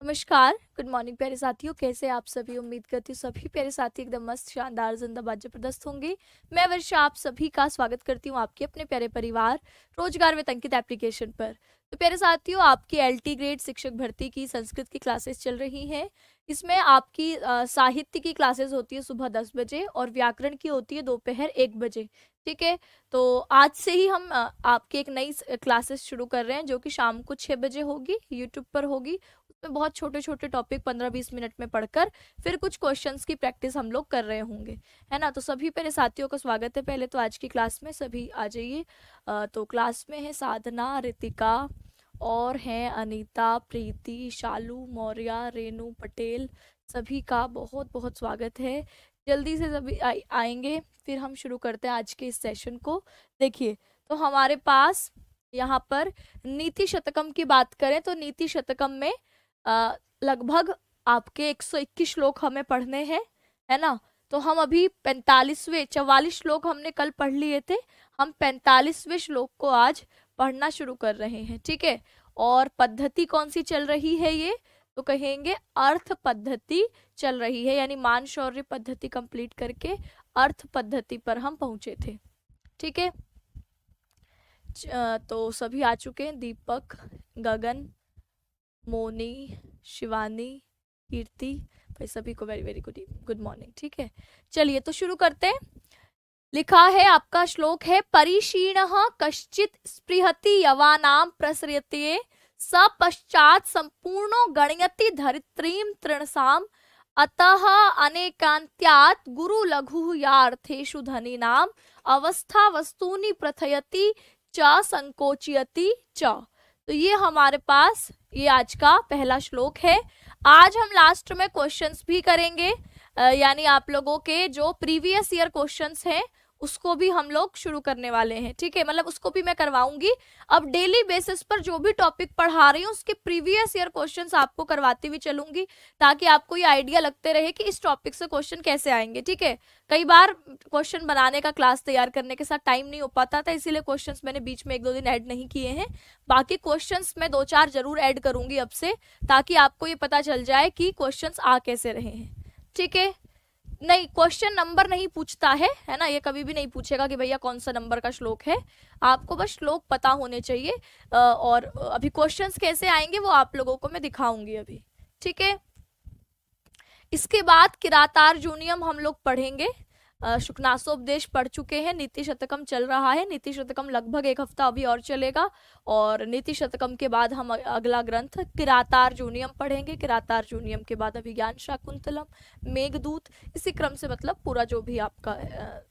नमस्कार, good morning प्यारे साथियों। कैसे आप सभी? उम्मीद करती हूँ सभी प्यारे साथी एकदम मस्त शानदार जिंदाबाद जबरदस्त होंगे। मैं वर्षा आप सभी का स्वागत करती हूँ आपके अपने प्यारे परिवार रोजगार with अंकित एप्लीकेशन पर। तो प्यारे साथियों, आपकी एलटी ग्रेड शिक्षक भर्ती की संस्कृत की क्लासेस चल रही हैं। इसमें आपकी साहित्य की क्लासेस होती है सुबह 10 बजे और व्याकरण की होती है दोपहर 1 बजे। ठीक है, तो आज से ही हम आपकी एक नई क्लासेस शुरू कर रहे हैं जो कि शाम को 6 बजे होगी, यूट्यूब पर होगी। में बहुत छोटे छोटे टॉपिक 15-20 मिनट में पढ़कर फिर कुछ क्वेश्चंस की प्रैक्टिस हम लोग कर रहे होंगे, है ना। तो सभी मेरे साथियों का स्वागत है। पहले तो आज की क्लास में सभी आ जाइए। तो क्लास में है साधना, रितिका और हैं अनीता, प्रीति, शालू मौर्य, रेनू पटेल। सभी का बहुत बहुत स्वागत है। जल्दी से सभी आएंगे, फिर हम शुरू करते हैं आज के इस सेशन को। देखिए, तो हमारे पास यहाँ पर नीति शतकम की बात करें तो नीति शतकम में लगभग आपके 121 श्लोक हमें पढ़ने हैं, है ना। तो हम अभी 44 श्लोक हमने कल पढ़ लिए थे। हम 45वें श्लोक को आज पढ़ना शुरू कर रहे हैं, ठीक है। और पद्धति कौन सी चल रही है? ये तो कहेंगे अर्थ पद्धति चल रही है, यानी मान शौर्य पद्धति कंप्लीट करके अर्थ पद्धति पर हम पहुंचे थे, ठीक है। तो सभी आ चुके हैं, दीपक, गगन, मोनी, शिवानी, कीर्ति, भाई सभी को वेरी वेरी गुड मॉर्निंग, ठीक है। चलिए तो शुरू करते हैं। लिखा है, आपका श्लोक है, परिशीणः कश्चित स्पृहति यवानां प्रसृयते स पश्चात संपूर्णो गणयति धरित्रीं तृणसाम अतः अनेकान्त्यात् गुरु लघु यार्थेषु धनीनाम अवस्था वस्तूनि प्रथयति च संकोचयति च। तो ये हमारे पास ये आज का पहला श्लोक है। आज हम लास्ट में क्वेश्चंस भी करेंगे, यानी आप लोगों के जो प्रीवियस ईयर क्वेश्चंस हैं उसको भी हम लोग शुरू करने वाले हैं, ठीक है। मतलब उसको भी मैं करवाऊंगी। अब डेली बेसिस पर जो भी टॉपिक पढ़ा रही हूँ उसके प्रीवियस ईयर क्वेश्चंस आपको करवाती हुई चलूंगी, ताकि आपको ये आइडिया लगते रहे कि इस टॉपिक से क्वेश्चन कैसे आएंगे, ठीक है। कई बार क्वेश्चन बनाने का क्लास तैयार करने के साथ टाइम नहीं हो पाता था, इसीलिए क्वेश्चंस मैंने बीच में 1-2 दिन ऐड नहीं किए हैं। बाकी क्वेश्चंस मैं 2-4 जरूर ऐड करूंगी अब से, ताकि आपको ये पता चल जाए कि क्वेश्चंस आ कैसे रहे हैं, ठीक है। नहीं, क्वेश्चन नंबर नहीं पूछता है ना। ये कभी भी नहीं पूछेगा कि भैया कौन सा नंबर का श्लोक है। आपको बस श्लोक पता होने चाहिए। और अभी क्वेश्चंस कैसे आएंगे वो आप लोगों को मैं दिखाऊंगी अभी, ठीक है। इसके बाद किरातार्जुनीयम हम लोग पढ़ेंगे। शुकनासोपदेश पढ़ चुके हैं, नीति शतकम चल रहा है। नीति शतकम लगभग 1 हफ्ता अभी और चलेगा, और नीति शतकम के बाद हम अगला ग्रंथ किरातार्जुनीयम पढ़ेंगे। किरातार्जुनीयम के बाद अभिज्ञान शाकुंतलम, मेघदूत, इसी क्रम से मतलब पूरा जो भी आपका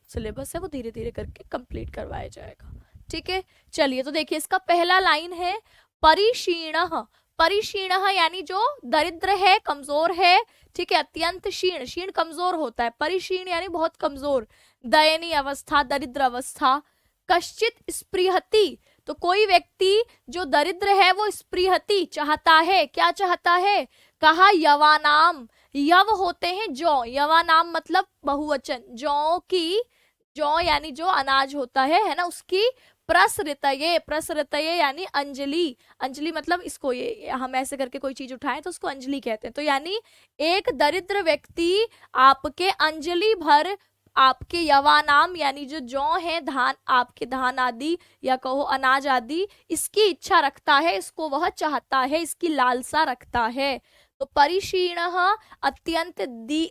सिलेबस है वो धीरे धीरे करके कंप्लीट करवाया जाएगा, ठीक है। चलिए तो देखिए, इसका पहला लाइन है परिशीणः। परिशीणः यानी जो दरिद्र है, कमजोर है, ठीक है। अत्यंत क्षीण, क्षीण कमजोर होता है, परिशीण यानी बहुत कमजोर, दयनीय अवस्था, दरिद्र अवस्था। कश्चित स्पृहति, तो कोई व्यक्ति जो दरिद्र है वो स्पृहति चाहता है। क्या चाहता है? कहा यवानाम, यव होते हैं जौ, यवानाम मतलब बहुवचन, जौ की, जौ यानी जो अनाज होता है ना, उसकी प्रसृतये, प्रसृतये यानी अंजलि, अंजलि मतलब इसको ये हम ऐसे करके कोई चीज उठाएं तो उसको अंजलि कहते हैं। तो यानी एक दरिद्र व्यक्ति आपके अंजलि भर, आपके यवानाम यानी जो जौ है, धान, आपके धान आदि या कहो अनाज आदि, इसकी इच्छा रखता है, इसको वह चाहता है, इसकी लालसा रखता है। तो परिशीणः अत्यंत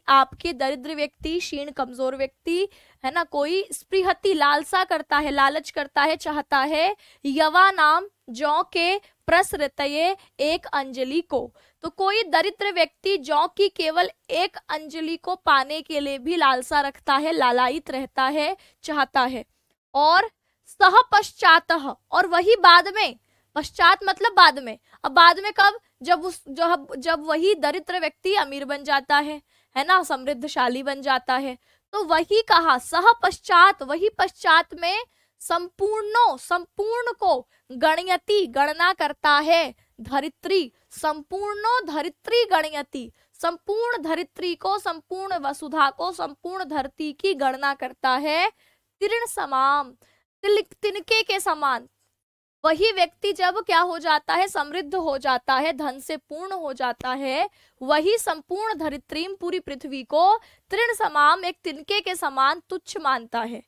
आपके दरिद्र व्यक्ति, क्षीण कमजोर व्यक्ति, है ना, कोई स्पृहति लालसा करता है, लालच करता है, चाहता है, यवा नाम जौ के, प्रसृतये एक अंजलि को। तो कोई दरिद्र व्यक्ति जौ की केवल एक अंजलि को पाने के लिए भी लालसा रखता है, लालायित रहता है, चाहता है। और सह पश्चातः, और वही बाद में, पश्चात मतलब बाद में। अब बाद में कब? जब वही दरिद्र व्यक्ति अमीर बन जाता है ना, समृद्धशाली बन जाता है। तो वही कहा सह पश्चात, वही पश्चात में संपूर्णो, संपूर्ण को, गणयति गणना करता है, धरित्री, संपूर्णो धरित्री गणयति, संपूर्ण धरित्री को, संपूर्ण वसुधा को, संपूर्ण धरती की गणना करता है। तीर्ण समाम, तिनके के समान, वही व्यक्ति जब क्या हो जाता है, समृद्ध हो जाता है, धन से पूर्ण हो जाता है, वही संपूर्ण धरित्रीम, पूरी पृथ्वी को तृण समाम, एक तिनके के समान तुच्छ मानता है।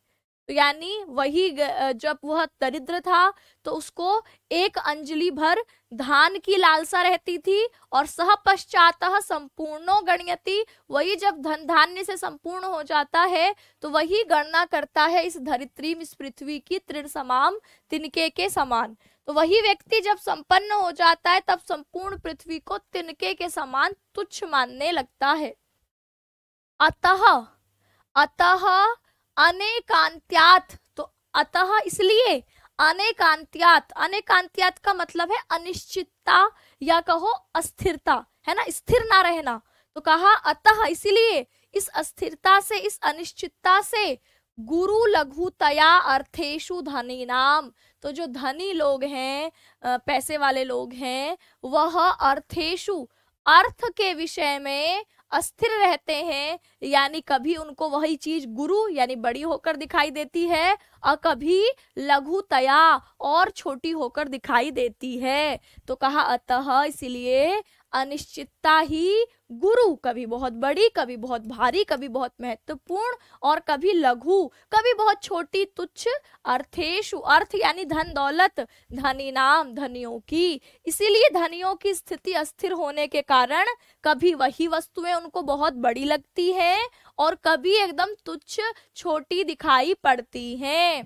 तो यानी वही जब वह दरिद्र था तो उसको एक अंजलि भर धान की लालसा रहती थी, और सह पश्चातः संपूर्णो गण्यति, वही जब धन धान्य से संपूर्ण हो जाता है तो वही गणना करता है इस धरित्री, इस पृथ्वी की तृण समाम, तिनके के समान। तो वही व्यक्ति जब संपन्न हो जाता है तब संपूर्ण पृथ्वी को तिनके के समान तुच्छ मानने लगता है। अतः अतः अनेकांत्यात, तो अतः इसलिए, अनेकांत्यात, अनेकांत्यात का मतलब है अनिश्चितता या कहो अस्थिरता, है ना, स्थिर ना रहना। तो कहा अतः इसलिए, इस अस्थिरता से, इस अनिश्चितता से, गुरु लघुतया अर्थेषु धनी नाम, तो जो धनी लोग हैं, पैसे वाले लोग हैं, वह अर्थेषु, अर्थ के विषय में अस्थिर रहते हैं, यानी कभी उनको वही चीज गुरु यानी बड़ी होकर दिखाई देती है, और कभी लघुतया और छोटी होकर दिखाई देती है। तो कहा अतः इसलिए अनिश्चितता ही गुरु, कभी बहुत बड़ी, कभी बहुत भारी, कभी बहुत महत्वपूर्ण, और कभी लघु, कभी बहुत छोटी, तुच्छ, अर्थेषु, अर्थ यानी धन दौलत, धनी नाम, धनियों की, इसीलिए धनियों की स्थिति अस्थिर होने के कारण कभी वही वस्तुएं उनको बहुत बड़ी लगती हैं और कभी एकदम तुच्छ छोटी दिखाई पड़ती हैं।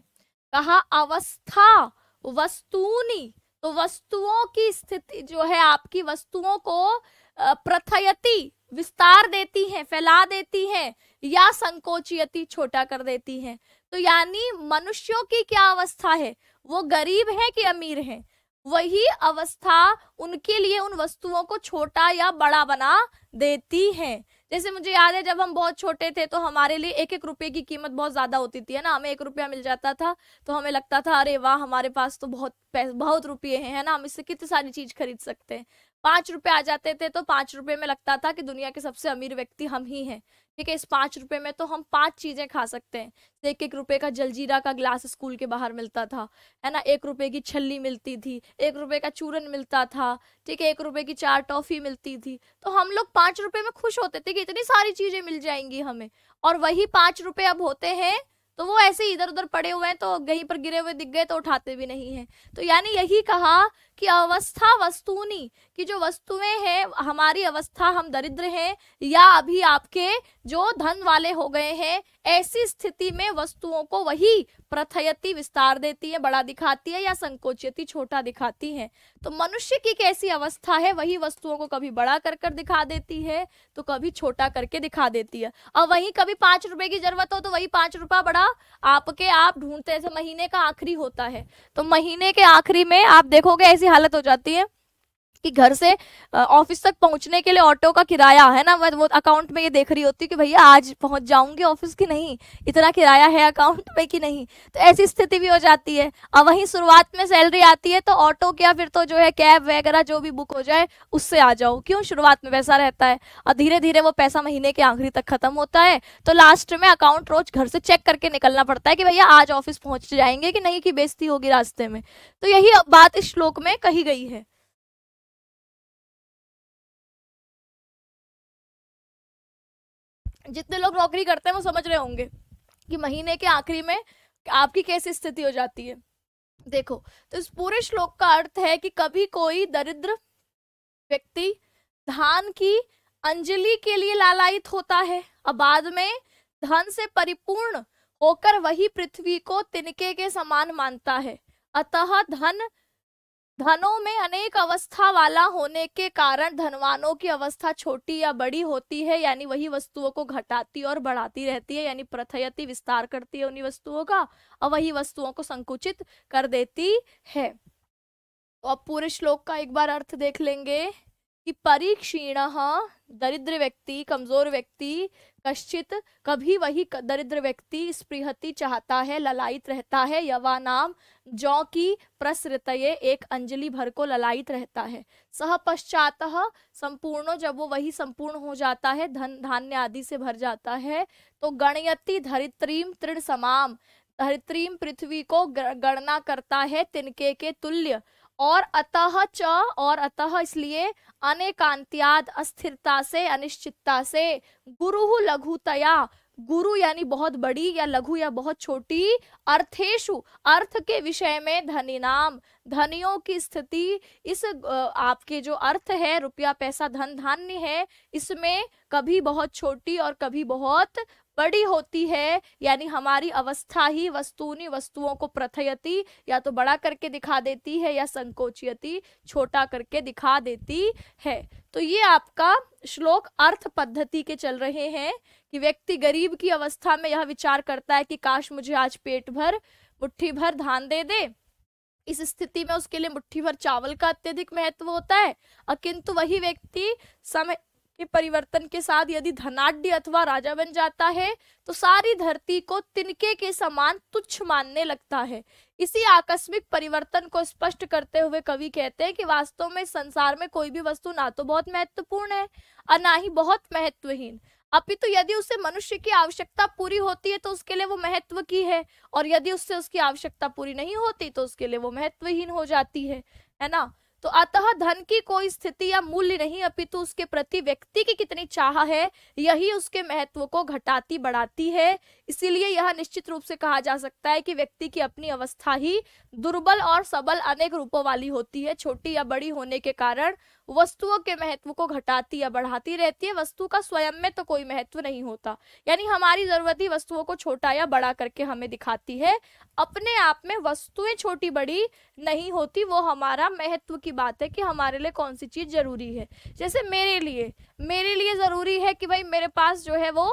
कहा अवस्था वस्तूनि, तो वस्तुओं की स्थिति जो है आपकी वस्तुओं को प्रथयति, विस्तार देती हैं, फैला देती हैं, या संकोचयति, छोटा कर देती हैं। तो यानी मनुष्यों की क्या अवस्था है, वो गरीब है कि अमीर है, वही अवस्था उनके लिए उन वस्तुओं को छोटा या बड़ा बना देती है। जैसे मुझे याद है जब हम बहुत छोटे थे तो हमारे लिए एक एक रुपए की कीमत बहुत ज्यादा होती थी, है ना, हमें 1 रुपया मिल जाता था तो हमें लगता था अरे वाह हमारे पास तो बहुत रुपये हैं, है ना, हम इससे कितनी सारी चीज खरीद सकते हैं। 5 रुपए आ जाते थे तो 5 रुपए में लगता था कि दुनिया के सबसे अमीर व्यक्ति हम ही हैं। ठीक है, इस 5 रुपए में तो हम 5 चीजें खा सकते हैं। 1 रुपए का जलजीरा का ग्लास स्कूल के बाहर मिलता था, है ना, 1 रुपए की छल्ली मिलती थी, 1 रुपए का चूरन मिलता था, ठीक है, 1 रुपए की 4 टॉफी मिलती थी। तो हम लोग 5 रुपए में खुश होते थे कि इतनी सारी चीजें मिल जाएंगी हमें। और वही 5 रुपए अब होते हैं तो वो ऐसे ही इधर उधर पड़े हुए हैं, तो कहीं पर गिरे हुए दिख गए तो उठाते भी नहीं हैं। तो यानी यही कहा कि अवस्था वस्तुनी, कि जो वस्तुएं हैं, हमारी अवस्था, हम दरिद्र हैं या अभी आपके जो धन वाले हो गए हैं, ऐसी स्थिति में वस्तुओं को वही प्रथयति, विस्तार देती है, बड़ा दिखाती है, या संकोचयति, छोटा दिखाती है। तो मनुष्य की कैसी अवस्था है, वही वस्तुओं को कभी बड़ा कर कर दिखा देती है तो कभी छोटा करके दिखा देती है। और वही कभी 5 रुपए की जरूरत हो तो वही 5 रुपया बड़ा आपके आप ढूंढते हैं। महीने का आखिरी होता है तो महीने के आखिरी में आप देखोगे ऐसी हालत हो जाती है कि घर से ऑफिस तक पहुंचने के लिए ऑटो का किराया, है ना, वो अकाउंट में ये देख रही होती है कि भैया आज पहुंच जाऊंगी ऑफिस की नहीं, इतना किराया है अकाउंट में कि नहीं। तो ऐसी स्थिति भी हो जाती है। और वहीं शुरुआत में सैलरी आती है तो ऑटो क्या, फिर तो जो है कैब वगैरह जो भी बुक हो जाए उससे आ जाओ, क्यों, शुरुआत में पैसा रहता है। और धीरे धीरे वो पैसा महीने के आखिरी तक खत्म होता है तो लास्ट में अकाउंट रोज घर से चेक करके निकलना पड़ता है कि भैया आज ऑफिस पहुंच जाएंगे कि नहीं, कि बेइज्जती होगी रास्ते में। तो यही बात इस श्लोक में कही गई है। जितने लोग नौकरी करते हैं वो समझ रहे होंगे कि महीने के आखिरी में आपकी कैसी स्थिति हो जाती है। देखो, तो इस पूरे श्लोक का अर्थ है कि कभी कोई दरिद्र व्यक्ति धान की अंजलि के लिए लालायित होता है और बाद में धन से परिपूर्ण होकर वही पृथ्वी को तिनके के समान मानता है। अतः धनों में अनेक अवस्था वाला होने के कारण धनवानों की अवस्था छोटी या बड़ी होती है, यानी वही वस्तुओं को घटाती और बढ़ाती रहती है, यानी प्रथयति, विस्तार करती है उन्हीं वस्तुओं का, और वही वस्तुओं को संकुचित कर देती है। तो अब पूरे श्लोक का एक बार अर्थ देख लेंगे कि परिक्षीणः, दरिद्र व्यक्ति, कमजोर व्यक्ति, कश्चित, कभी वही दरिद्र व्यक्ति, स्पृहति, चाहता है, ललायित रहता है, यवानाम, जौ की प्रसृतये, एक अंजलि भर को ललायित रहता है, सह पश्चातः, संपूर्ण, जब वो वही संपूर्ण हो जाता है, धन धान्य आदि से भर जाता है, तो गणयति धरित्रीम तृण समाम, धरित्रीम पृथ्वी को गणना करता है तिनके के तुल्य। और अतः च, और अतः इसलिए, अनेकांत्याद अस्थिरता से, अनिश्चितता से, गुरु लघुतया, गुरु यानी बहुत बड़ी, या लघु या बहुत छोटी, अर्थेषु अर्थ के विषय में, धनी नाम धनियों की स्थिति, इस आपके जो अर्थ है, रुपया पैसा धन धान्य है, इसमें कभी बहुत छोटी और कभी बहुत बड़ी होती है। यानी हमारी अवस्था ही वस्तुनि, वस्तुओं को प्रथयति, या तो बड़ा करके दिखा देती है, या संकोचयति, छोटा करके दिखा देती है। तो ये आपका श्लोक अर्थ पद्धति के चल रहे हैं कि व्यक्ति गरीब की अवस्था में यह विचार करता है कि काश मुझे आज पेट भर, मुट्ठी भर धान दे दे। इस स्थिति में उसके लिए मुट्ठी भर चावल का अत्यधिक महत्व होता है। किंतु वही व्यक्ति समय के परिवर्तन के साथ यदि धनाढ्य अथवा राजा बन जाता है तो सारी धरती को तिनके के समान तुच्छ मानने लगता है। इसी आकस्मिक परिवर्तन को स्पष्ट करते हुए कवि कहते हैं कि वास्तव में संसार में कोई भी वस्तु ना तो बहुत महत्वपूर्ण है और ना ही बहुत महत्वहीन, अपितु यदि उसे मनुष्य की आवश्यकता पूरी होती है तो उसके लिए वो महत्व की है, और यदि उससे उसकी आवश्यकता पूरी नहीं होती तो उसके लिए वो महत्वहीन हो जाती है ना। तो अतः धन की कोई स्थिति या मूल्य नहीं, अपितु उसके प्रति व्यक्ति की कितनी चाह है, यही उसके महत्व को घटाती बढ़ाती है। इसीलिए यह निश्चित रूप से कहा जा सकता है कि व्यक्ति की अपनी अवस्था ही दुर्बल और सबल अनेक रूपों वाली होती है। छोटी या बड़ी होने के कारण वस्तुओं के महत्व को घटाती या बढ़ाती रहती है। वस्तु का स्वयं में तो कोई महत्व नहीं होता, यानी हमारी जरूरत ही वस्तुओं को छोटा या बड़ा करके हमें दिखाती है। अपने आप में वस्तुएं छोटी बड़ी नहीं होती, वो हमारा महत्व की बात है कि हमारे लिए कौन सी चीज जरूरी है। जैसे मेरे लिए जरूरी है कि भाई मेरे पास जो है वो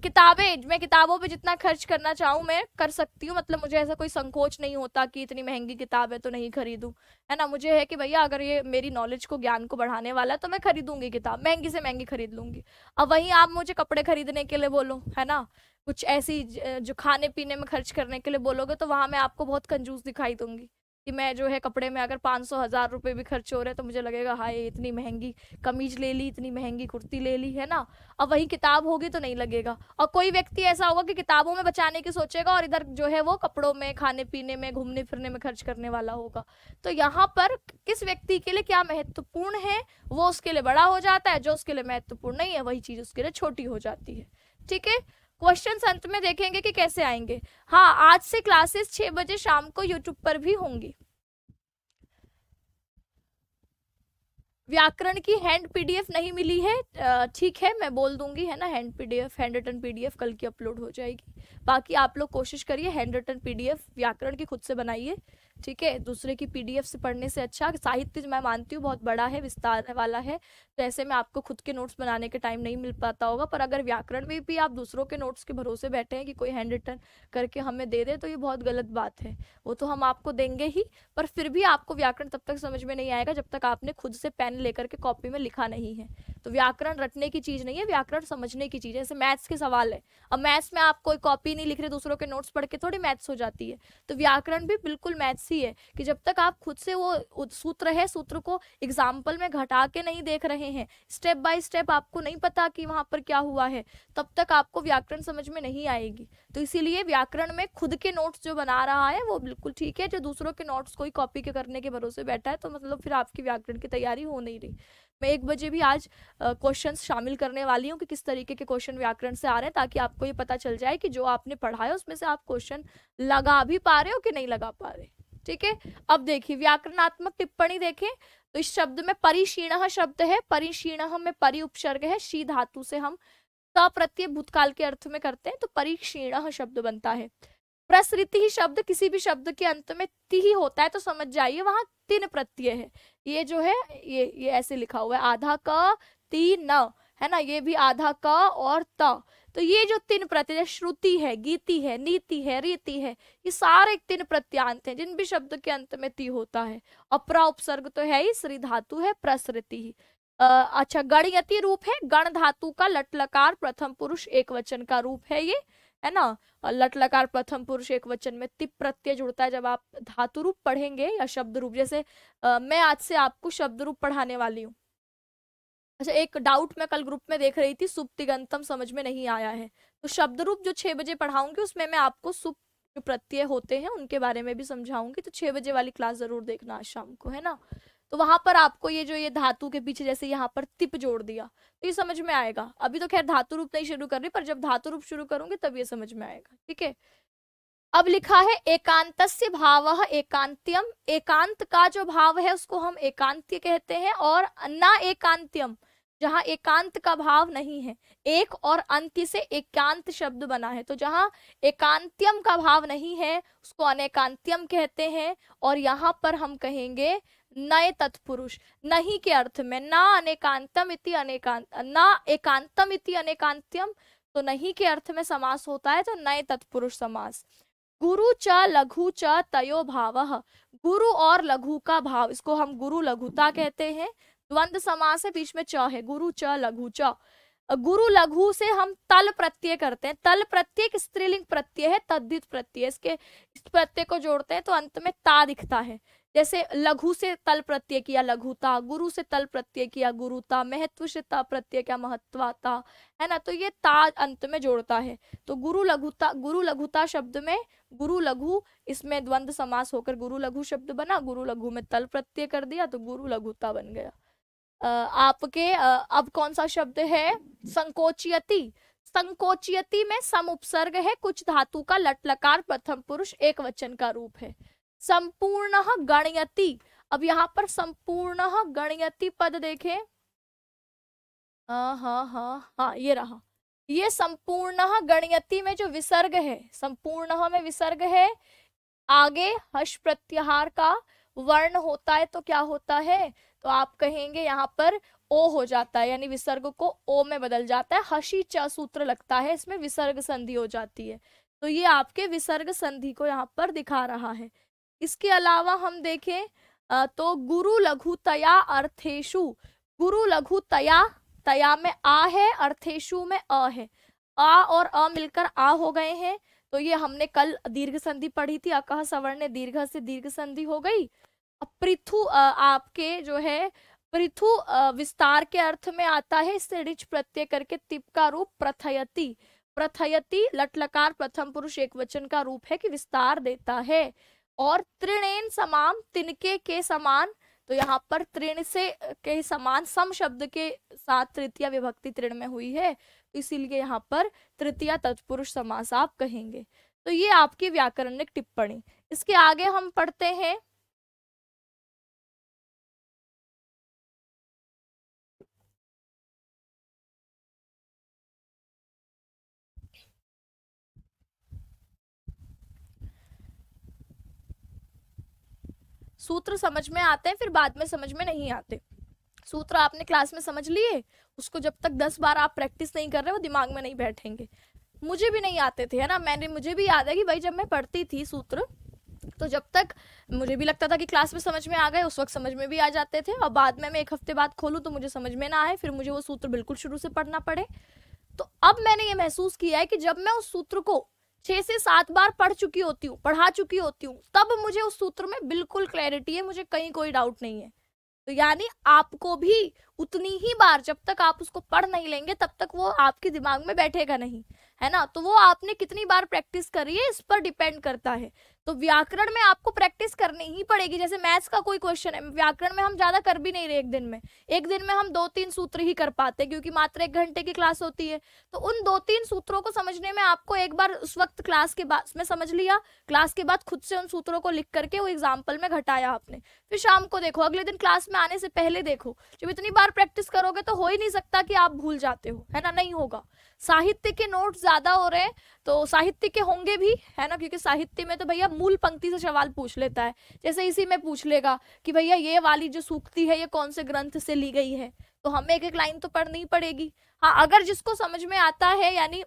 किताबें, मैं किताबों पे जितना खर्च करना चाहूँ मैं कर सकती हूँ, मतलब मुझे ऐसा कोई संकोच नहीं होता कि इतनी महंगी किताब है तो नहीं खरीदूं, है ना। मुझे है कि भैया अगर ये मेरी नॉलेज को, ज्ञान को बढ़ाने वाला है तो मैं खरीदूंगी किताब, महंगी से महंगी खरीद लूंगी। अब वहीं आप मुझे कपड़े खरीदने के लिए बोलो, है ना, कुछ ऐसी जो खाने पीने में खर्च करने के लिए बोलोगे तो वहां मैं आपको बहुत कंजूस दिखाई दूंगी कि मैं जो है कपड़े में अगर 500-1000 रुपए भी खर्च हो रहे हैं तो मुझे लगेगा हाय इतनी महंगी कमीज ले ली, इतनी महंगी कुर्ती ले ली, है ना। अब वही किताब होगी तो नहीं लगेगा। और कोई व्यक्ति ऐसा होगा कि किताबों में बचाने की सोचेगा और इधर जो है वो कपड़ों में, खाने पीने में, घूमने फिरने में खर्च करने वाला होगा। तो यहाँ पर किस व्यक्ति के लिए क्या महत्वपूर्ण है वो उसके लिए बड़ा हो जाता है, जो उसके लिए महत्वपूर्ण नहीं है वही चीज उसके लिए छोटी हो जाती है। ठीक है, क्वेश्चन अंत में देखेंगे कि कैसे आएंगे। हाँ, आज से क्लासेस 6 बजे शाम को यूट्यूब पर भी होंगी। व्याकरण की हैंड पीडीएफ नहीं मिली है, ठीक है मैं बोल दूंगी, है ना। Hand PDF, hand written PDF कल की अपलोड हो जाएगी। बाकी आप लोग कोशिश करिए हैंड रिटन पीडीएफ व्याकरण की खुद से बनाइए, ठीक है। दूसरे की पीडीएफ से पढ़ने से अच्छा, साहित्य मैं मानती हूँ बहुत बड़ा है, विस्तार वाला है, तो ऐसे में आपको खुद के नोट्स बनाने के टाइम नहीं मिल पाता होगा। पर अगर व्याकरण में भी आप दूसरों के नोट्स के भरोसे बैठे हैं कि कोई हैंड रिटन करके हमें दे दे तो ये बहुत गलत बात है। वो तो हम आपको देंगे ही, पर फिर भी आपको व्याकरण तब तक समझ में नहीं आएगा जब तक आपने खुद से पेन लेकर के कॉपी में लिखा नहीं है। तो व्याकरण रटने की चीज नहीं है, व्याकरण समझने की चीज है। जैसे मैथ्स के सवाल है, अब मैथ्स में आप कोई कॉपी नहीं लिख रहे, दूसरों के नोट्स पढ़ के थोड़ी मैथ्स हो जाती है। तो व्याकरण भी बिल्कुल मैथ्स ही है कि जब तक आप खुद से वो सूत्र है, सूत्र को एग्जाम्पल में घटा के नहीं देख रहे हैं, स्टेप बाय स्टेप आपको नहीं पता कि वहां पर क्या हुआ है, तब तक आपको व्याकरण समझ में नहीं आएगी। तो इसीलिए व्याकरण में खुद के नोट्स जो बना रहा है वो बिल्कुल ठीक है। जो दूसरों के नोट्स कोई कॉपी के करने के भरोसे बैठा है तो मतलब फिर आपकी व्याकरण की तैयारी हो नहीं रही। मैं 1 बजे भी आज क्वेश्चंस शामिल करने वाली हूँ कि किस तरीके के क्वेश्चन व्याकरण से आ रहे हैं, ताकि आपको ये पता चल जाए कि जो आपने पढ़ा है उसमें से आप क्वेश्चन लगा भी पा रहे हो कि नहीं लगा पा रहे। ठीक है, अब देखिए व्याकरणात्मक टिप्पणी देखें तो इस शब्द में परिशीणः शब्द है, परिशीणः में परि उपसर्ग है, शी धातु से हम स प्रत्यय भूतकाल के अर्थ में करते हैं तो परिशीणः शब्द बनता है। प्रसृति ही शब्द, किसी भी शब्द के अंत में ति ही होता है तो समझ जाइए वहां 3 प्रत्यय है। ये जो है ये ऐसे लिखा हुआ है, आधा क ती न, है ना, ये भी आधा क और त। तो ये जो 3 प्रत्यय, श्रुति है, गीति है, नीति है, रीति है, ये सारे 3 प्रत्यांत हैं जिन भी शब्द के अंत में ति होता है। अपरा उपसर्ग तो है ही, श्री धातु है, प्रसृति ही। अच्छा, गणयति रूप है, गण धातु का लट लकार प्रथम पुरुष एक वचन का रूप है ये, है ना। लट लकार प्रथम पुरुष एक वचन में तिप प्रत्यय जुड़ता है जब आप धातु रूप पढ़ेंगे या शब्द रूप। जैसे मैं आज से आपको शब्द रूप पढ़ाने वाली हूँ। अच्छा, एक डाउट मैं कल ग्रुप में देख रही थी, सुप्तिगंतम समझ में नहीं आया है, तो शब्द रूप जो 6 बजे पढ़ाऊंगी उसमें मैं आपको जो प्रत्यय होते हैं उनके बारे में भी समझाऊंगी। तो 6 बजे वाली क्लास जरूर देखना आज शाम को, है ना। तो वहां पर आपको ये जो ये धातु के पीछे जैसे यहाँ पर तिप जोड़ दिया तो ये समझ में आएगा। अभी तो खैर धातु रूप नहीं शुरू कर रही, पर जब धातु रूप शुरू करूंगी तब ये समझ में आएगा, ठीक है। अब लिखा है एकांतस्य भावः एकांत्यम, एकांत का जो भाव है उसको हम एकांत्य कहते हैं, और न एकांत्यम जहां एकांत का भाव नहीं है, एक और अंत्य से एकांत शब्द बना है, तो जहां एकांत्यम का भाव नहीं है उसको अनेकांत्यम कहते हैं। और यहाँ पर हम कहेंगे नए तत्पुरुष, नहीं के अर्थ में, ना अनेकांतम इति अनेकांत, ना एकांतम इति अनेकांत्यम, तो नहीं के अर्थ में समास होता है तो नए तत्पुरुष समास। गुरु च लघु च तयो भावः, गुरु और लघु का भाव, इसको हम गुरु लघुता कहते हैं। द्वंद्व समास है, बीच में च है, गुरु च लघु च। गुरु लघु से हम तल प्रत्यय करते हैं, तल प्रत्यय एक स्त्रीलिंग प्रत्यय है, तद्धित प्रत्यय, इसके इस प्रत्यय को जोड़ते हैं तो अंत में ता दिखता है। जैसे लघु से तल प्रत्यय किया लघुता, गुरु से तल प्रत्यय किया गुरुता, महत्व से ता प्रत्यय किया महत्वाता, है ना। तो ये ता अंत में जोड़ता है, तो गुरु लघुता शब्द में गुरु लघु, इसमें द्वंद्व समास होकर गुरु लघु शब्द बना, गुरु लघु में तल प्रत्यय कर दिया तो गुरु लघुता बन गया। आपके अब कौन सा शब्द है, संकोचयति। संकोचयति में सम उपसर्ग है, कुछ धातु का लट लकार प्रथम पुरुष एक वचन का रूप है। संपूर्णः गणयति, अब यहाँ पर संपूर्णः गणयति पद देखें, हाँ ये रहा, ये संपूर्णः गणयति में जो विसर्ग है, संपूर्णः में विसर्ग है, आगे हर्ष प्रत्याहार का वर्ण होता है तो क्या होता है, तो आप कहेंगे यहाँ पर ओ हो जाता है, यानी विसर्ग को ओ में बदल जाता है, हसी च सूत्र लगता है, इसमें विसर्ग संधि हो जाती है। तो ये आपके विसर्ग संधि को यहाँ पर दिखा रहा है। इसके अलावा हम देखें तो गुरु लघुतया अर्थेषु, गुरु लघुतया, तया में आ है, अर्थेषु में अ है, आ और अ मिलकर आ हो गए हैं। तो ये हमने कल दीर्घ संधि पढ़ी थी, अकह सवर्ण दीर्घ से दीर्घ संधि हो गई। अब पृथु आपके जो है पृथु विस्तार के अर्थ में आता है, इससे ऋच प्रत्यय करके तिप का रूप प्रथयति, प्रथयति लट लकार प्रथम पुरुष एक वचन का रूप है कि विस्तार देता है। और तृणेन समाम, तिनके के समान, तो यहाँ पर तृण से के समान सम शब्द के साथ तृतीय विभक्ति तृण में हुई है, तो इसीलिए यहाँ पर तृतीय तत्पुरुष समास आप कहेंगे। तो ये आपकी व्याकरणिक टिप्पणी। इसके आगे हम पढ़ते हैं सूत्र। समझ में आते हैं फिर बाद में समझ में नहीं आते। सूत्र आपने क्लास में समझ लिए, उसको जब तक 10 बार आप प्रैक्टिस नहीं कर रहे वो दिमाग में नहीं बैठेंगे। मुझे भी नहीं आते थे, है ना, मुझे भी याद है कि भाई जब मैं पढ़ती थी सूत्र तो जब तक मुझे भी लगता था कि क्लास में समझ में आ गए, उस वक्त समझ में भी आ जाते थे, और बाद में मैं 1 हफ्ते बाद खोलूं तो मुझे समझ में ना आए, फिर मुझे वो सूत्र बिल्कुल शुरू से पढ़ना पड़े। तो अब मैंने ये महसूस किया है कि जब मैं उस सूत्र को 6 से 7 बार पढ़ा चुकी होती हूँ तब मुझे उस सूत्र में बिल्कुल क्लैरिटी है, मुझे कहीं कोई डाउट नहीं है। तो यानी आपको भी उतनी ही बार, जब तक आप उसको पढ़ नहीं लेंगे तब तक वो आपके दिमाग में बैठेगा नहीं, है ना। तो वो आपने कितनी बार प्रैक्टिस करी है इस पर डिपेंड करता है। तो व्याकरण में आपको प्रैक्टिस करनी ही पड़ेगी। जैसे मैथ्स का कोई क्वेश्चन है, व्याकरण में हम ज्यादा कर भी नहीं रहे, एक दिन में हम 2-3 सूत्र ही कर पाते हैं, क्योंकि मात्र 1 घंटे की क्लास होती है। तो उन 2-3 सूत्रों को समझने में आपको एक बार उस वक्त क्लास के बाद में समझ लिया, क्लास के बाद खुद से उन सूत्रों को लिख करके वो एग्जाम्पल में घटाया आपने, फिर शाम को देखो, अगले दिन क्लास में आने से पहले देखो। जब इतनी बार प्रैक्टिस करोगे तो हो ही नहीं सकता कि आप भूल जाते हो, है ना, नहीं होगा। साहित्य के नोट ज्यादा हो रहे हैं तो साहित्य के होंगे भी, है ना, क्योंकि साहित्य में तो भैया मूल पंक्ति से सवाल पूछ लेता है। जैसे इसी में पूछ लेगा कि भैया ये वाली जो सूक्ति है ये कौन से ग्रंथ से ली गई है, तो हमें एक लाइन तो पढ़नी ही पड़ेगी। हाँ, अगर जिसको समझ में आता है, यानी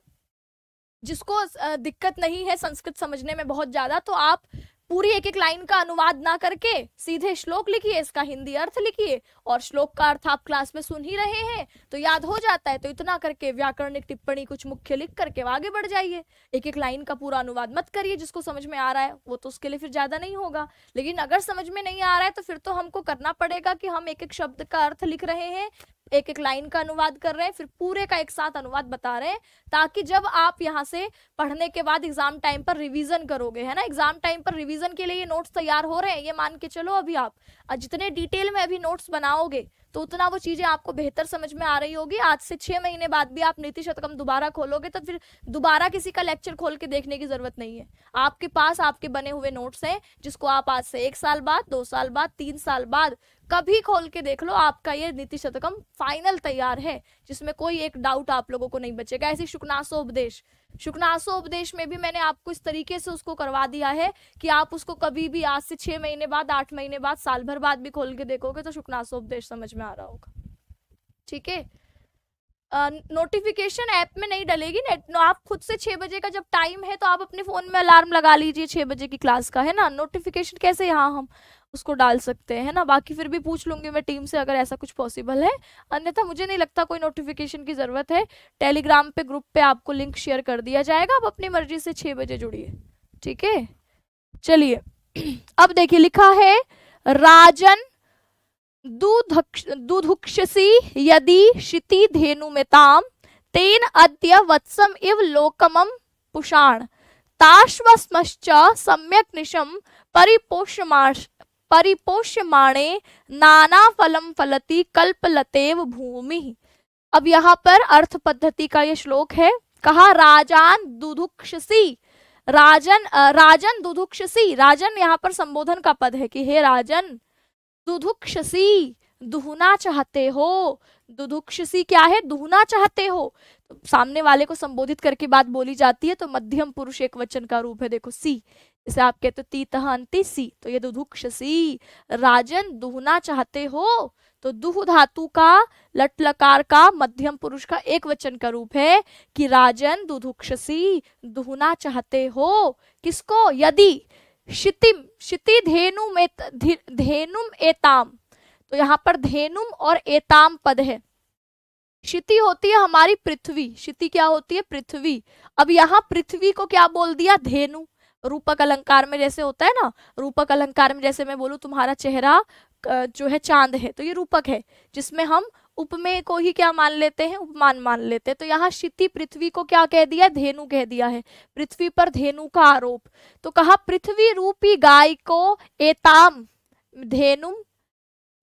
जिसको दिक्कत नहीं है संस्कृत समझने में बहुत ज्यादा, तो आप पूरी एक लाइन का अनुवाद ना करके सीधे श्लोक लिखिए, इसका हिंदी अर्थ लिखिए, और श्लोक का अर्थ आप क्लास में सुन ही रहे हैं तो याद हो जाता है। तो इतना करके व्याकरणिक टिप्पणी कुछ मुख्य लिख करके आगे बढ़ जाइए। एक लाइन का पूरा अनुवाद मत करिए, जिसको समझ में आ रहा है वो तो उसके लिए फिर ज्यादा नहीं होगा। लेकिन अगर समझ में नहीं आ रहा है तो फिर तो हमको करना पड़ेगा कि हम एक शब्द का अर्थ लिख रहे हैं, एक एक लाइन का अनुवाद कर रहे हैं, फिर पूरे का एक साथ अनुवाद बता रहे हैं, ताकि जब आप यहाँ से पढ़ने के बाद एग्जाम टाइम पर रिवीजन करोगे, है ना, एग्जाम टाइम पर रिवीजन के लिए ये नोट्स तैयार हो रहे हैं, ये मान के चलो अभी आप जितने डिटेल में अभी नोट्स बनाओगे तो उतना वो चीजें आपको बेहतर समझ में आ रही होगी। आज से 6 महीने बाद भी आप नीति शतकम दोबारा खोलोगे तो फिर दोबारा किसी का लेक्चर खोल के देखने की जरूरत नहीं है, आपके पास आपके बने हुए नोट्स हैं, जिसको आप आज से 1 साल बाद, 2 साल बाद, 3 साल बाद कभी खोल के देख लो, आपका ये नीति शतकम फाइनल तैयार है, जिसमें कोई एक डाउट आप लोगों को नहीं बचेगा। ऐसी शुकनासोपदेश, शुकनासोपदेश में भी मैंने आपको इस तरीके से उसको करवा दिया है कि आप उसको कभी भी आज से 6 महीने बाद, 8 महीने बाद, साल भर बाद भी खोल के देखोगे तो शुकनासोपदेश समझ में आ रहा होगा, ठीक है। नोटिफिकेशन ऐप में नहीं डलेगी, आप खुद से 6 बजे का जब टाइम है तो आप अपने फोन में अलार्म लगा लीजिए 6 बजे की क्लास का, है ना। नोटिफिकेशन कैसे यहाँ हम उसको डाल सकते हैं, है ना, बाकी फिर भी पूछ लूंगी मैं टीम से अगर ऐसा कुछ पॉसिबल है, अन्यथा मुझे नहीं लगता कोई नोटिफिकेशन की जरूरत है। टेलीग्राम पे ग्रुप पे आपको लिंक शेयर कर दिया जाएगा, आप अपनी मर्जी से 6 बजे जुड़िए, ठीक है। चलिए अब देखिए लिखा है, राजन दुधुक्षसी यदि क्षिति धेनुमेताम तेन अद्य वत्सम इव लोकमम पुषाण ताश्वस्मश्च सम्यक निशम परिपोष्यमाणे नाना फलम फलति कल्पलतेव भूमि। अब यहाँ पर अर्थ पद्धति का ये श्लोक है, कहा राजान दुधुक्षसी, राजन दुधुक्षसी, राजन यहाँ पर संबोधन का पद है कि हे राजन, दुधुक्षसी दुहना चाहते हो, दुधुक्षसी क्या है, दुहना चाहते हो, तो सामने वाले को संबोधित करके बात बोली जाती है तो मध्यम पुरुष एक वचन का रूप है, देखो सी, जैसे आप कहते हो तीतः अंति सी, तो ये दुधुक्षसी, राजन दुहना चाहते हो, तो दुह धातु का लट लकार का मध्यम पुरुष का एक वचन का रूप है कि राजन दुधुक्षसी दुहना चाहते हो, किसको, यदि क्षिति धेनुम एताम, तो यहाँ पर धेनुम और एताम पद है। क्षिति होती है हमारी पृथ्वी, क्षिति क्या होती है, पृथ्वी। अब यहाँ पृथ्वी को क्या बोल दिया, धेनु। रूपक अलंकार में जैसे होता है ना, रूपक अलंकार में जैसे मैं बोलूं तुम्हारा चेहरा जो है चांद है, तो ये रूपक है जिसमें हम उपमेय को ही क्या मान लेते हैं, उपमान मान लेते हैं। तो यहाँ क्षिति पृथ्वी को क्या कह दिया, धेनु कह दिया है, पृथ्वी पर धेनु का आरोप। तो कहा पृथ्वी रूपी गाय को एताम, धेनुम,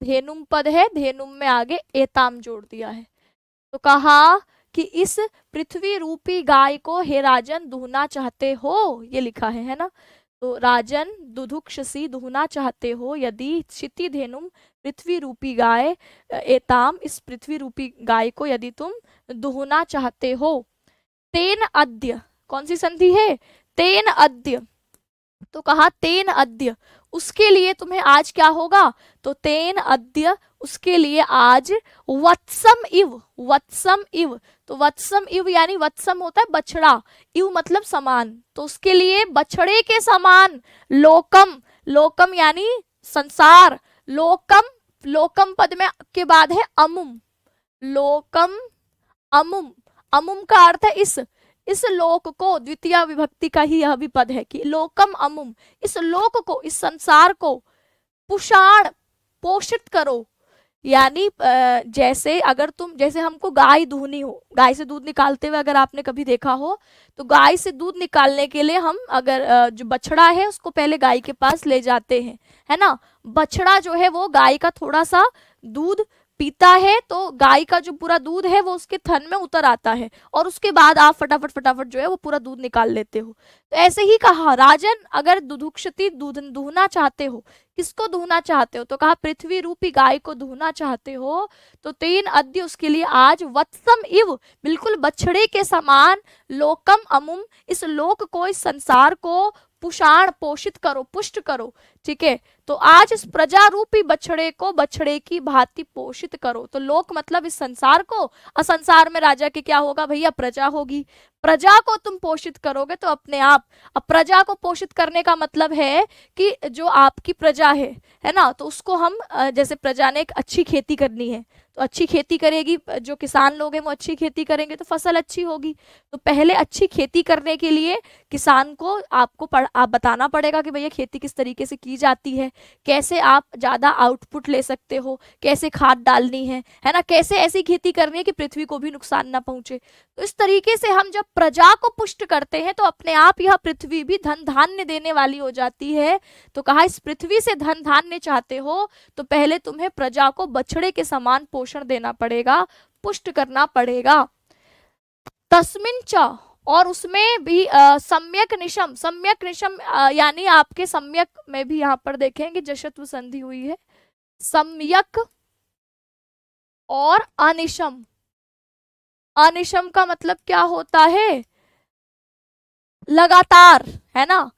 धेनुम पद है, धेनुम में आगे एताम जोड़ दिया है, तो कहा कि इस पृथ्वी रूपी गाय को हे राजन दुहना चाहते हो, ये लिखा है ना। तो राजन दुधुक्षसी दुहना चाहते हो यदि क्षिति धेनुम पृथ्वी रूपी गाय एताम, इस पृथ्वी रूपी गाय को यदि तुम दुहना चाहते हो, तेन अद्य, कौन सी संधि है, तेन अद्य, तो कहा तेन अद्य, उसके लिए तुम्हें आज क्या होगा, तो तेन अद्य, उसके लिए आज वत्सम इव, वत्सम इव, तो वत्सम इव यानी वत्सम होता है बछड़ा, इव मतलब समान, तो उसके लिए बछड़े के समान, लोकम, लोकम यानी संसार, लोकम, लोकम पद में के बाद है अमुम, लोकम अमुम, अमुम का अर्थ है इस लोक को, द्वितीय विभक्ति का ही यह भी पद है कि लोकम अमुम, इस लोक को, इस संसार को पुषाण पोषित करो, यानी जैसे अगर तुम, जैसे हमको गाय दूहनी हो, गाय से दूध निकालते हुए अगर आपने कभी देखा हो, तो गाय से दूध निकालने के लिए हम अगर जो बछड़ा है उसको पहले गाय के पास ले जाते हैं, है ना। बछड़ा जो है वो गाय का थोड़ा सा दूध पीता है, तो गाय का जो पूरा दूध है वो उसके थन में उतर आता है और उसके बाद आप फटाफट फटाफट जो है वो पूरा दूध निकाल लेते हो। तो ऐसे ही कहा राजन अगर दुधुक्षति दूहना चाहते हो, किसको दूहना चाहते हो, तो कहा पृथ्वी रूपी गाय को दूहना चाहते हो, तो तेन अद्य, उसके लिए आज वत्सम इव, बिल्कुल बछड़े के समान, लोकम अमुम, इस लोक को, इस संसार को पुषाण पोषित करो, पुष्ट करो, ठीक है। तो आज इस प्रजा रूपी बछड़े को बछड़े की भांति पोषित करो, तो लोक मतलब इस संसार को, और संसार में राजा के क्या होगा भैया, प्रजा होगी, प्रजा को तुम पोषित करोगे तो अपने आप। अब प्रजा को पोषित करने का मतलब है कि जो आपकी प्रजा है ना, तो उसको हम, जैसे प्रजा ने एक अच्छी खेती करनी है तो अच्छी खेती करेगी, जो किसान लोग हैं वो अच्छी खेती करेंगे तो फसल अच्छी होगी। तो पहले अच्छी खेती करने के लिए किसान को आपको आप बताना पड़ेगा कि भैया खेती किस तरीके से की जाती है, कैसे आप ज़्यादा आउटपुट ले सकते हो, कैसे खाद डालनी है ना, कैसे ऐसी खेती करनी है कि पृथ्वी को भी नुकसान ना पहुंचे। तो इस तरीके से हम जब प्रजा को पुष्ट करते हैं तो अपने आप यह पृथ्वी भी धन धान्य देने वाली हो जाती है। तो कहा इस पृथ्वी से धन धान्य चाहते हो तो पहले तुम्हें प्रजा को बछड़े के समान पोषण देना पड़ेगा, पुष्ट करना पड़ेगा। तस्मिन च, और उसमें भी सम्यक निशम, सम्यक निशम यानी आपके सम्यक में भी यहाँ पर देखेंगे जशत्व संधि हुई है, सम्यक और अनिशम। अनिशम का मतलब क्या होता है, लगातार, है ना।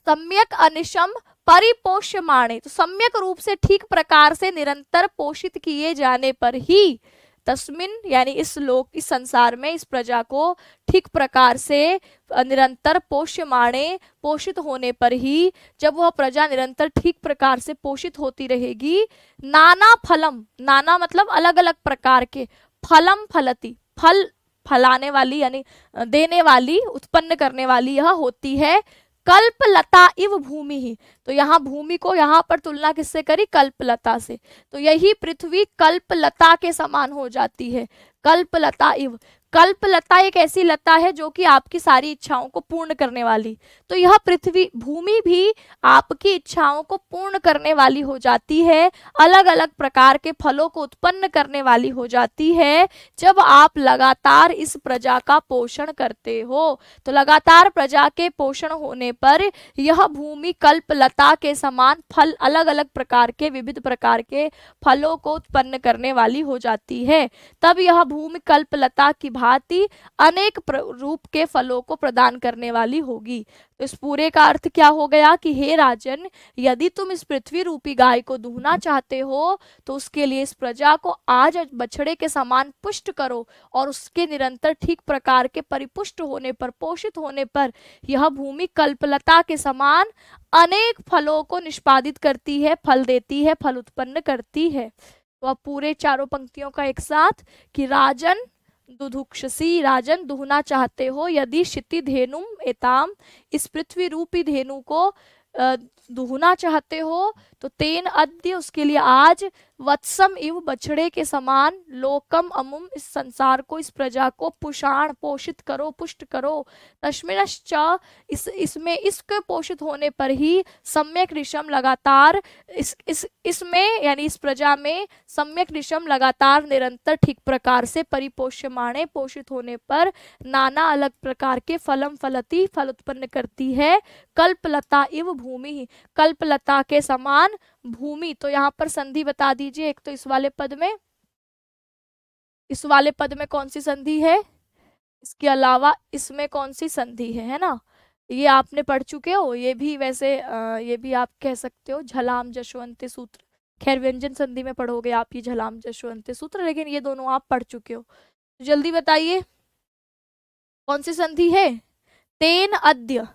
सम्यक अनिशम परिपोष्यमाणे, तो सम्यक रूप से ठीक प्रकार से निरंतर पोषित किए जाने पर ही, तस्मिन यानी इस लोक, इस संसार में इस प्रजा को ठीक प्रकार से निरंतर पोष्यमाणे, पोषित होने पर ही, जब वह प्रजा निरंतर ठीक प्रकार से पोषित होती रहेगी, नाना फलम, नाना मतलब अलग अलग प्रकार के, फलम फलती, फल फलाने वाली यानी देने वाली, उत्पन्न करने वाली यह होती है। कल्पलता इव भूमि ही, तो यहाँ भूमि को यहाँ पर तुलना किससे करी, कल्पलता से। तो यही पृथ्वी कल्पलता के समान हो जाती है, कल्पलता इव। कल्पलता एक ऐसी लता है जो कि आपकी सारी इच्छाओं को पूर्ण करने वाली, तो यह पृथ्वी भूमि भी आपकी इच्छाओं को पूर्ण करने वाली हो जाती है, अलग अलग प्रकार के फलों को उत्पन्न करने वाली हो जाती है जब आप लगातार इस प्रजा का पोषण करते हो। तो लगातार प्रजा के पोषण होने पर यह भूमि कल्पलता के समान फल, अलग अलग प्रकार के विविध प्रकार के फलों को उत्पन्न करने वाली हो जाती है। तब यह भूमि कल्पलता की भांति अनेक रूप के फलों को प्रदान करने वाली होगी। तो इस पूरे का अर्थ क्या हो गया कि हे राजन, यदि तुम इस पृथ्वी रूपी गाय को दूहना चाहते हो तो उसके लिए इस प्रजा को आज बछड़े के समान पुष्ट करो, और उसके निरंतर ठीक प्रकार के परिपुष्ट होने पर, पोषित होने पर यह भूमि कल्पलता के समान अनेक फलों को निष्पादित करती है, फल देती है, फल उत्पन्न करती है। तो अब पूरे चारों पंक्तियों का एक साथ कि राजन दुधुक्षसी, राजन दूहना चाहते हो यदि क्षिति धेनुम एताम, इस पृथ्वी रूपी धेनु को दूहना चाहते हो तो तेन अद्य, उसके लिए आज, वत्सम इव बछड़े के समान, लोकम अमुम, इस संसार को, इस प्रजा को, पुषाण पोषित करो, पुष्ट करो, तस्मिनश्च, इसमें, इसके पोषित होने पर ही, सम्यक ऋषम, लगातार इसमें यानी इस प्रजा में, सम्यक ऋषम लगातार निरंतर ठीक प्रकार से, परिपोष्यमाणे पोषित होने पर, नाना अलग प्रकार के फलम फलती, फल उत्पन्न करती है, कल्पलता इव भूमि, कल्पलता के समान भूमि। तो यहाँ पर संधि बता दीजिए, एक तो इस वाले पद में, इस वाले पद में कौन सी संधि है, इसके अलावा इसमें कौन सी संधि है ना, ये आपने पढ़ चुके हो। ये भी वैसे ये भी आप कह सकते हो झलाम जशवंत सूत्र, खैर व्यंजन संधि में पढ़ोगे आप ये झलाम जशवंत सूत्र, लेकिन ये दोनों आप पढ़ चुके हो। तो जल्दी बताइए कौन सी संधि है, तेन अद्य,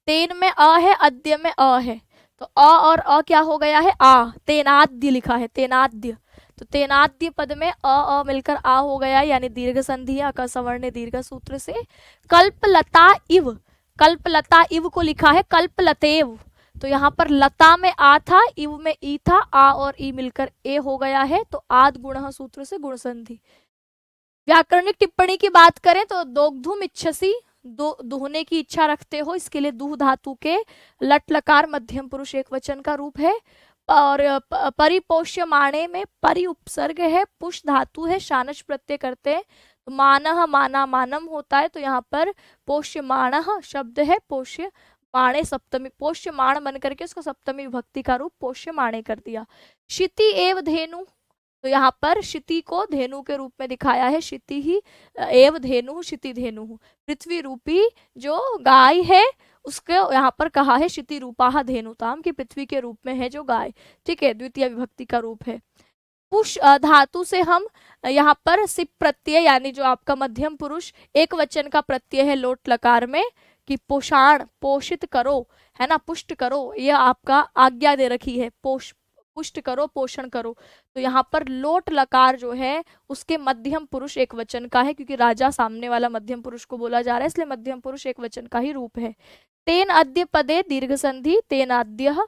तेन में अ है, अद्य में अ है, तो अ और अ क्या हो गया है, आ, तेनाद्य लिखा है, तेनाद्य। तो तेनाद्य पद में अ मिलकर आ हो गया, यानी दीर्घ संधि है, अक सवर्ण दीर्घ सूत्र से। कल्पलता इव, कल्पलता इव को लिखा है कल्पलतेव, तो यहाँ पर लता में आ था, इव में ई था, आ और ई मिलकर ए हो गया है, तो आद गुण सूत्र से गुण संधि। व्याकरणिक टिप्पणी की बात करें तो दोग्धुम इच्छसी, दूहने की इच्छा रखते हो, इसके लिए दूह धातु के लट लकार मध्यम पुरुष एक वचन का रूप है, और परिपोष्यमाणे में परि उपसर्ग है, पुष धातु है, शानच प्रत्यय करते हैं, तो मानह, माना, मानम होता है, तो यहाँ पर पोष्यमाणः शब्द है, पोष्य माणे सप्तमी, पोष्यमाण बन करके उसको सप्तमी विभक्ति का रूप पोष्यमाणे कर दिया। क्षिति एव धेनु, तो यहाँ पर क्षिति को धेनु के रूप में दिखाया है, क्षिति ही एव धेनु, क्षिति धेनु, पृथ्वी रूपी जो गाय है उसके यहाँ पर कहा है क्षिति रूपाह धेनुताम, की पृथ्वी के रूप में है जो गाय, ठीक है, द्वितीय विभक्ति का रूप है। पुष धातु से हम यहाँ पर सिप प्रत्यय यानी जो आपका मध्यम पुरुष एक वचन का प्रत्यय है लोट लकार में, कि पोषाण पोषित करो, है ना, पुष्ट करो, यह आपका आज्ञा दे रखी है, पुष्ट करो, पोषण करो। तो यहाँ पर लोट लकार जो है उसके मध्यम पुरुष एक वचन का है, क्योंकि राजा सामने वाला मध्यम पुरुष को बोला जा रहा है, इसलिए मध्यम पुरुष एक वचन का ही रूप है। तेन अद्य पदे दीर्घ संधि, तेन अद्यः,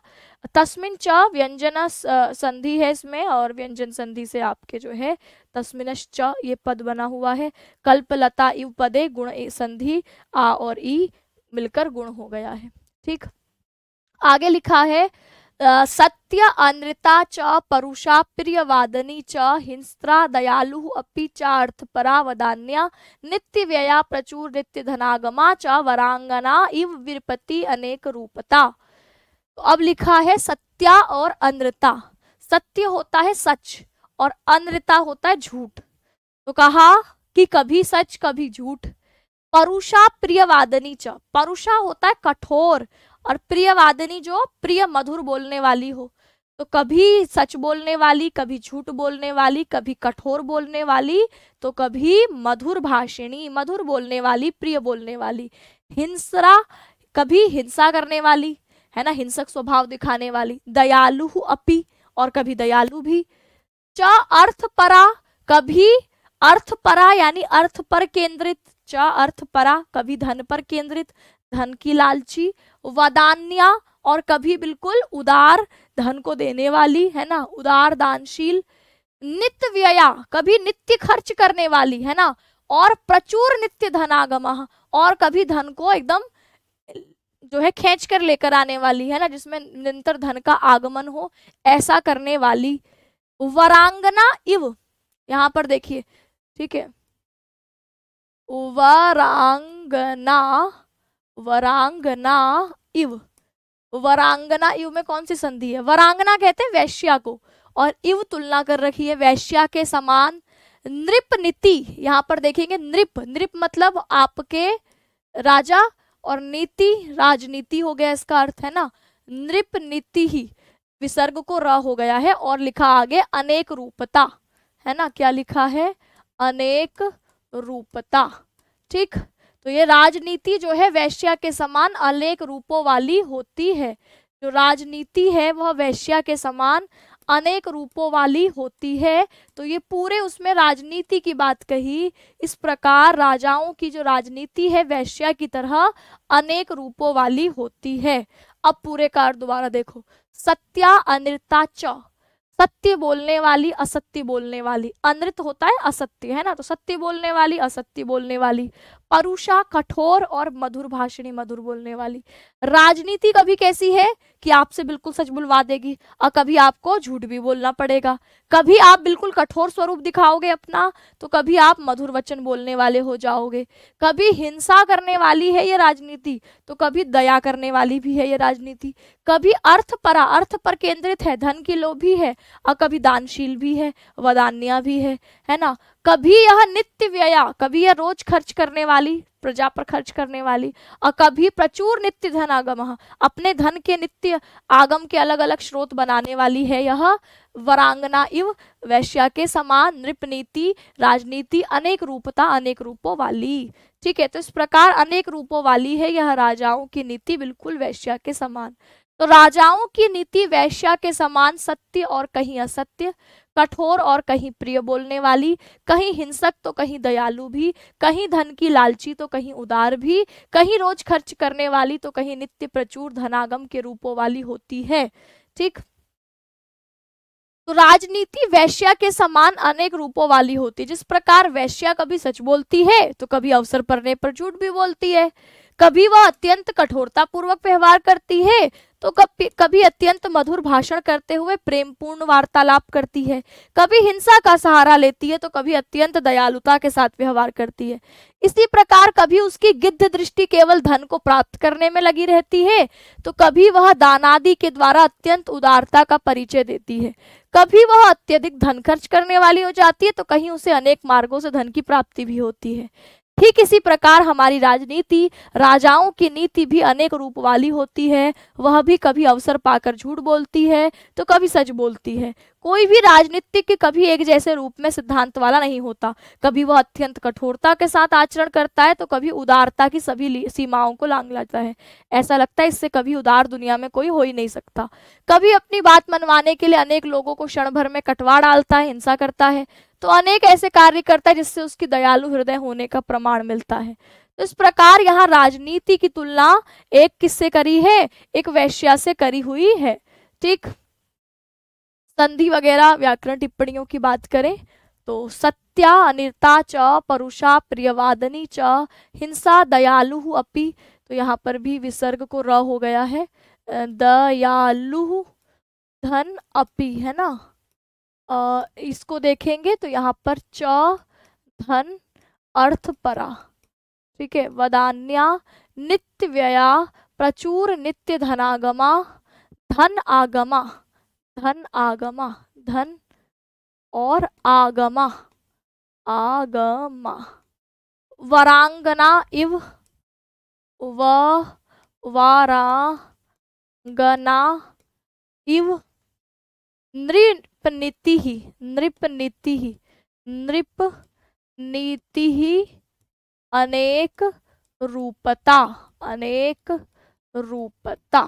तस्मिन च व्यंजन संधि है इसमें, और व्यंजन संधि से आपके जो है तस्मिनश्च ये पद बना हुआ है। कल्पलता इव पदे गुण संधि, आ और ई मिलकर गुण हो गया है। ठीक, आगे लिखा है सत्य अनृता च परुषा प्रियवादनी च हिंस्त्रा दयालु अपि च अर्थपरा वदान्या नित्य व्यया प्रचुर नित्य धनागमा च वरांगना इव विरपति अनेक रूपता। तो अब लिखा है सत्या और अनृता। सत्य होता है सच और अनृता होता है झूठ। तो कहा कि कभी सच कभी झूठ। परुषा प्रियवादनी च, परुषा होता है कठोर, और प्रियवादनी जो प्रिय मधुर बोलने वाली हो। तो कभी सच बोलने वाली, कभी झूठ बोलने वाली, कभी कठोर बोलने वाली, तो कभी मधुर भाषिणी, मधुर बोलने वाली, प्रिय बोलने वाली। हिंसरा, कभी हिंसा करने वाली, है ना, हिंसक स्वभाव दिखाने वाली। दयालु अपि, और कभी दयालु भी। च अर्थपरा, कभी अर्थपरा यानी अर्थ पर केंद्रित। च अर्थपरा, कभी धन पर केंद्रित, धन की लालची। वदान्या, और कभी बिल्कुल उदार, धन को देने वाली, है ना, उदार दानशील। नित्य व्यया, कभी नित्य खर्च करने वाली, है ना, और प्रचुर नित्य धनागम, और कभी धन को एकदम जो है खींच कर लेकर आने वाली, है ना, जिसमें निरंतर धन का आगमन हो, ऐसा करने वाली। वरांगना इव, यहाँ पर देखिए, ठीक है, वरांगना, वरांगना इव, वरांगना इव में कौन सी संधि है? वरांगना कहते हैं वैश्या को, और इव तुलना कर रखी है वैश्या के समान। नृप नीति, यहाँ पर देखेंगे नृप, नृप मतलब आपके राजा, और नीति राजनीति हो गया इसका अर्थ, है ना। नृप नीति ही, विसर्ग को र हो गया है, और लिखा आगे अनेक रूपता, है ना, क्या लिखा है? अनेक रूपता। ठीक, तो ये राजनीति जो है वैश्या के समान अनेक रूपों वाली होती है। जो राजनीति है वह वैश्या के समान अनेक रूपों वाली होती है। तो ये पूरे उसमें राजनीति की बात कही। इस प्रकार राजाओं की जो राजनीति है वैश्या की तरह अनेक रूपों वाली होती है। अब पूरे कार दोबारा देखो। सत्या अनृता च, सत्य बोलने वाली, असत्य बोलने वाली। अनृत होता है असत्य, है ना, तो सत्य बोलने वाली, असत्य बोलने वाली। परुषा कठोर और मधुर भाषिणी, मधुर बोलने वाली। राजनीति कभी कैसी है कि आपसे बिल्कुल सच बुलवा देगी, और कभी आपको झूठ भी बोलना पड़ेगा। कभी आप बिल्कुल कठोर स्वरूप दिखाओगे अपना, तो कभी आप मधुर वचन बोलने वाले हो जाओगे। कभी हिंसा करने वाली है ये राजनीति, तो कभी दया करने वाली भी है ये राजनीति। कभी अर्थपरा, अर्थ पर केंद्रित है, धन की लोभी है, और कभी दानशील भी है, वदान्या भी है ना। कभी यह नित्य व्यया, कभी यह रोज खर्च करने वाली, प्रजा पर खर्च करने वाली, और कभी प्रचुर नित्य धन आगम, अपने धन के नित्य आगम के अलग अलग स्रोत बनाने वाली है यह वरांगना इव, वैश्या के समान। नृपनीति, राजनीति, अनेक रूपता, अनेक रूपों वाली। ठीक है, तो इस प्रकार अनेक रूपों वाली है यह राजाओं की नीति, बिल्कुल वैश्या के समान। तो राजाओं की नीति वैश्या के समान सत्य और कहीं असत्य, कठोर और कहीं प्रिय बोलने वाली, कहीं हिंसक तो कहीं दयालु भी, कहीं धन की लालची तो कहीं उदार भी, कहीं रोज खर्च करने वाली तो कहीं नित्य प्रचुर धनागम के रूपों वाली होती है। ठीक, तो राजनीति वैश्या के समान अनेक रूपों वाली होती है। जिस प्रकार वैश्या कभी सच बोलती है तो कभी अवसर पड़ने पर झूठ भी बोलती है, कभी वह अत्यंत कठोरता पूर्वक व्यवहार करती है तो कभी अत्यंत मधुर भाषण करते हुए प्रेमपूर्ण वार्तालाप करती है, कभी हिंसा का सहारा लेती है तो कभी अत्यंत दयालुता के साथ व्यवहार करती है। इसी प्रकार कभी उसकी गिद्ध दृष्टि केवल धन को प्राप्त करने में लगी रहती है तो कभी वह दानादि के द्वारा अत्यंत उदारता का परिचय देती है। कभी वह अत्यधिक धन खर्च करने वाली हो जाती है तो कहीं उसे अनेक मार्गों से धन की प्राप्ति भी होती है। ठीक इसी प्रकार हमारी राजनीति, राजाओं की नीति भी अनेक रूप वाली होती है। वह भी कभी अवसर पाकर झूठ बोलती है तो कभी सच बोलती है। कोई भी राजनीतिक कभी एक जैसे रूप में सिद्धांत वाला नहीं होता। कभी वह अत्यंत कठोरता के साथ आचरण करता है तो कभी उदारता की सभी सीमाओं को लांघ लेता है। ऐसा लगता है इससे कभी उदार दुनिया में कोई हो ही नहीं सकता। कभी अपनी बात मनवाने के लिए अनेक लोगों को क्षण भर में कटवा डालता है, हिंसा करता है, तो अनेक ऐसे कार्य करता है जिससे उसकी दयालु हृदय होने का प्रमाण मिलता है। तो इस प्रकार यहाँ राजनीति की तुलना एक किससे करी है? एक वेश्या से करी हुई है। ठीक, संधि वगैरह व्याकरण टिप्पणियों की बात करें तो सत्या अनिर्ता च परुषा प्रियवादनी च हिंसा दयालु अपि, तो यहाँ पर भी विसर्ग को र हो गया है, दयालु धन अपि है ना। इसको देखेंगे तो यहाँ पर च धन अर्थ परा, ठीक है। वदान्या नित्य व्यया प्रचुर नित्य धनागमा, धन आगमा, धन आगमा, धन और आगमा, आगमा। वरांगना इव, व वारांगना इव, नृपनीति ही, नृपनीति ही, नृपनीति ही अनेक रूपता, अनेक रूपता।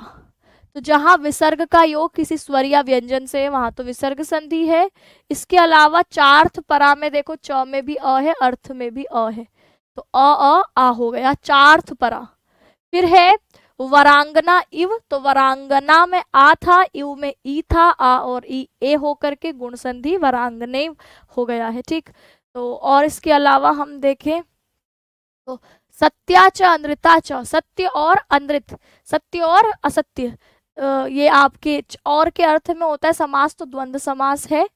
तो जहां विसर्ग का योग किसी स्वर या व्यंजन से है वहां तो विसर्ग संधि है। इसके अलावा चार्थ परा में देखो च में भी अ है, अर्थ में भी अ है, तो आ हो गया चार्थ परा। फिर है वरांगना इव, तो वरांगना में आ था, इव में ई था, आ और ई ए हो करके गुण संधि वरांगने हो गया है। ठीक, तो और इसके अलावा हम देखें तो सत्या च अनृता च, सत्य और अनृत, सत्य और असत्य, ये आपके और के अर्थ में होता है समास, तो द्वंद्व समास है।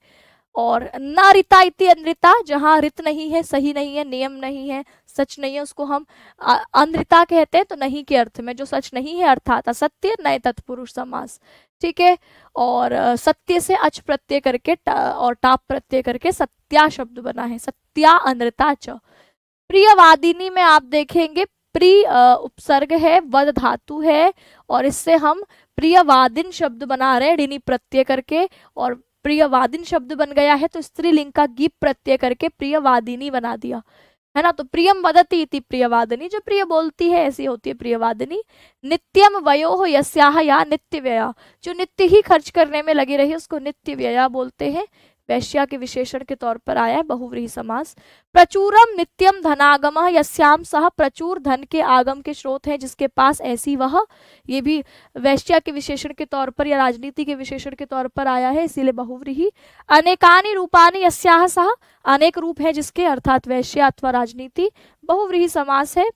और न रिता इति अनृता, जहाँ रित नहीं है, सही नहीं है, नियम नहीं है, सच नहीं है, उसको हम अनृता कहते हैं, तो नहीं के अर्थ में, जो सच नहीं है अर्थात असत्य, नए तत्पुरुष समास। ठीक है, और सत्य से अच प्रत्यय करके और टाप प्रत्यय करके सत्या शब्द बना है, सत्या अनृता च। प्रियवादिनी में आप देखेंगे प्रिय उपसर्ग है, वद धातु है, और इससे हम प्रियवादिन शब्द बना रहे हैं ऋणी प्रत्यय करके, और प्रियवादिन शब्द बन गया है तो स्त्रीलिंग का गिप प्रत्यय करके प्रियवादिनी बना दिया है ना। तो प्रियम वदति इति प्रियवादिनी, जो प्रिय बोलती है ऐसी होती है प्रियवादिनी। नित्यम वयोः यस्याः या नित्य व्यया, जो नित्य ही खर्च करने में लगी रही उसको नित्य व्यया बोलते हैं। वैश्या के विशेषण के तौर पर आया है बहुव्रीहि समास। प्रचुरम नित्यम धनागमः यस्याम सह, प्रचुर धन के आगम के स्रोत हैं जिसके पास ऐसी वह, ये भी वैश्या के विशेषण के तौर पर या राजनीति के विशेषण के तौर पर आया है, इसीलिए बहुव्रीहि। अनेकानि रूपानि यस्याः सह, अनेक रूप है जिसके, अर्थात वैश्या अथवा राजनीति, बहुव्रीहि समास है।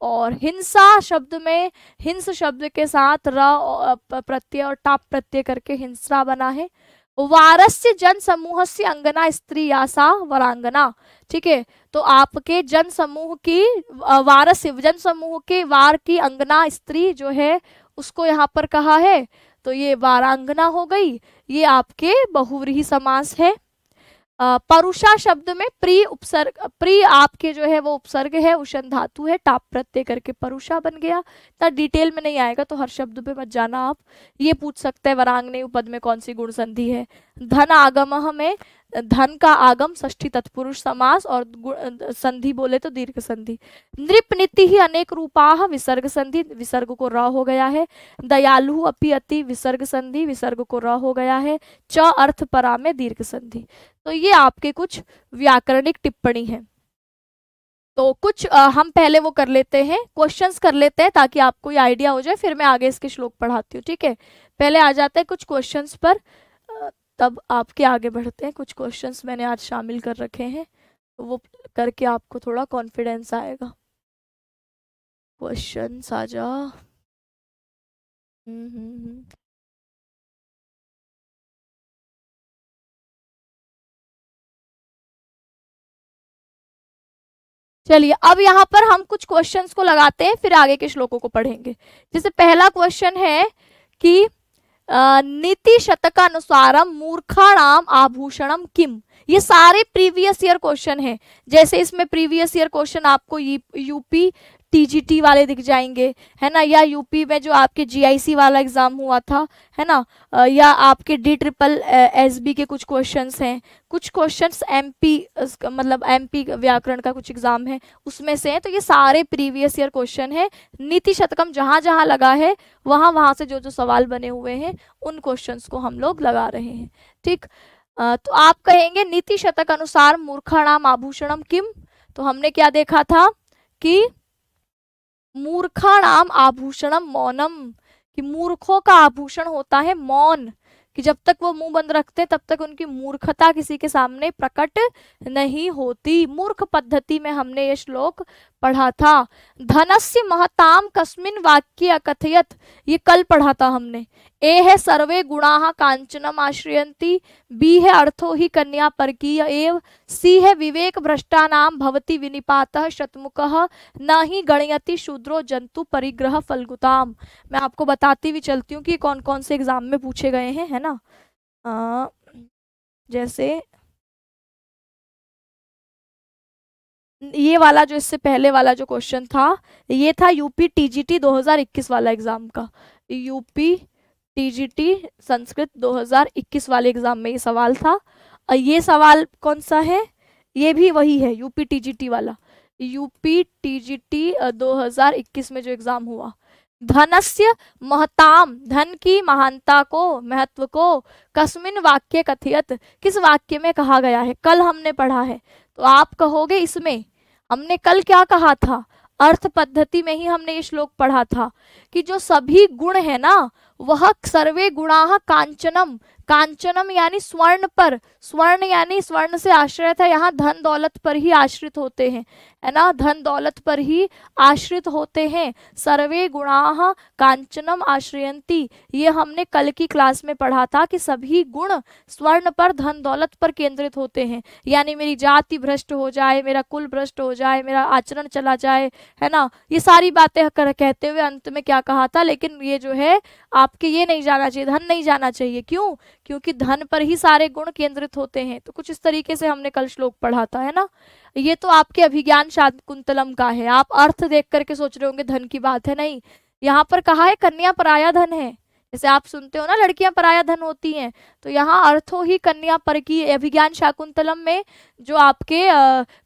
और हिंसा शब्द में हिंस शब्द के साथ र प्रत्यय और टाप प्रत्यय करके हिंसा बना है। वारस्य जन समूह से अंगना स्त्री यासा वरांगना, ठीक है। तो आपके जन समूह की वारस्य, जन समूह के वार की अंगना स्त्री जो है उसको यहाँ पर कहा है, तो ये वारांगना हो गई, ये आपके बहुव्रीहि समास है। परुषा शब्द में प्रिय उपसर्ग, प्रिय आपके जो है वो उपसर्ग है, उषण धातु है, टाप प्रत्यय करके परुषा बन गया। इतना डिटेल में नहीं आएगा तो हर शब्द पे मत जाना आप। ये पूछ सकते हैं वरांगने पद में कौन सी गुण संधि है। धन आगम में धन का आगम षष्ठी तत्पुरुष समास, और संधि बोले तो दीर्घ संधि। नृपनीति ही अनेक रूपाः विसर्ग संधि, विसर्ग को र हो गया है। दयालु अपि अति विसर्ग संधि, विसर्ग को र हो गया है। च अर्थ परा में दीर्घ संधि। तो ये आपके कुछ व्याकरणिक टिप्पणी है। तो कुछ हम पहले वो कर लेते हैं, क्वेश्चंस कर लेते हैं ताकि आपको ये आइडिया हो जाए, फिर मैं आगे इसके श्लोक पढ़ाती हूँ। ठीक है, पहले आ जाते हैं कुछ क्वेश्चंस पर, तब आपके आगे बढ़ते हैं। कुछ क्वेश्चंस मैंने आज शामिल कर रखे हैं तो वो करके आपको थोड़ा कॉन्फिडेंस आएगा। क्वेश्चंस आ जा। चलिए अब यहाँ पर हम कुछ क्वेश्चंस को लगाते हैं, फिर आगे के श्लोकों को पढ़ेंगे। जैसे पहला क्वेश्चन है कि नीति शतकानुसारम मूर्खाणाम आभूषणम किम, ये सारे प्रीवियस ईयर क्वेश्चन हैं। जैसे इसमें प्रीवियस ईयर क्वेश्चन आपको यूपी टीजीटी वाले दिख जाएंगे, है ना, या यूपी में जो आपके जीआईसी वाला एग्जाम हुआ था, है ना, या आपके DSSB के कुछ क्वेश्चंस हैं, कुछ क्वेश्चंस एमपी मतलब एमपी व्याकरण का कुछ एग्जाम है उसमें से हैं। तो ये सारे प्रीवियस ईयर क्वेश्चन है। नीति शतकम जहां जहां लगा है वहां वहां से जो जो सवाल बने हुए हैं उन क्वेश्चंस को हम लोग लगा रहे हैं। ठीक, तो आप कहेंगे नीति शतक अनुसार मूर्खाणाम आभूषणम किम। तो हमने क्या देखा था कि मूर्खाणाम आभूषणम मौनम, कि मूर्खों का आभूषण होता है मौन, कि जब तक वो मुंह बंद रखते तब तक उनकी मूर्खता किसी के सामने प्रकट नहीं होती। मूर्ख पद्धति में हमने ये श्लोक पढ़ा था। धनस्य महताम कस्मिन वाक्ये अकथयत, ये कल पढ़ा था हमने। ए है सर्वे गुणाः कांचनम आश्रयन्ति, बी है अर्थो ही कन्या परकीय एव, सी है विवेक भ्रष्टानाम भवति विनिपातः शतमुखः, न ही गणयति शूद्रो जंतु परिग्रह फलगुताम। मैं आपको बताती हुई चलती हूँ कि कौन कौन से एग्जाम में पूछे गए हैं, है ना। जैसे ये वाला जो इससे पहले वाला जो क्वेश्चन था ये था यूपी टीजीटी 2021 वाला एग्जाम का। यूपी टीजीटी संस्कृत 2021 वाले एग्जाम में ये सवाल था। और ये सवाल कौन सा है, ये भी वही है यूपी टीजीटी वाला। यूपी टीजीटी 2021 में जो एग्जाम हुआ। धनस्य महताम, धन की महानता को, महत्व को, कस्मिन वाक्य कथियत, किस वाक्य में कहा गया है, कल हमने पढ़ा है। तो आप कहोगे इसमें हमने कल क्या कहा था, अर्थ पद्धति में ही हमने ये श्लोक पढ़ा था कि जो सभी गुण है ना वह सर्वे गुणाः कांचनम, कांचनम यानी स्वर्ण पर, स्वर्ण यानी स्वर्ण से आश्रित है, यहाँ धन दौलत पर ही आश्रित होते हैं, है ना, धन दौलत पर ही आश्रित होते हैं। सर्वे गुणाः कांचनम आश्रयन्ति, ये हमने कल की क्लास में पढ़ा था कि सभी गुण स्वर्ण पर, धन दौलत पर केंद्रित होते हैं। यानी मेरी जाति भ्रष्ट हो जाए, मेरा कुल भ्रष्ट हो जाए, मेरा आचरण चला जाए, है ना, ये सारी बातें कहते हुए अंत में क्या कहा था, लेकिन ये जो है आपके ये नहीं जाना चाहिए, धन नहीं जाना चाहिए। क्यों, क्योंकि धन पर ही सारे गुण केंद्रित होते हैं। तो कुछ इस तरीके से हमने कल श्लोक पढ़ा था, है ना। ये तो आपके अभिज्ञान शाकुंतलम का है। आप अर्थ देख करके सोच रहे होंगे धन की बात है, नहीं, यहाँ पर कहा है कन्या पराया धन है। जैसे आप सुनते हो ना लड़कियां पराया धन होती हैं, तो यहाँ अर्थो ही कन्या पर की। अभिज्ञान शाकुंतलम में जो आपके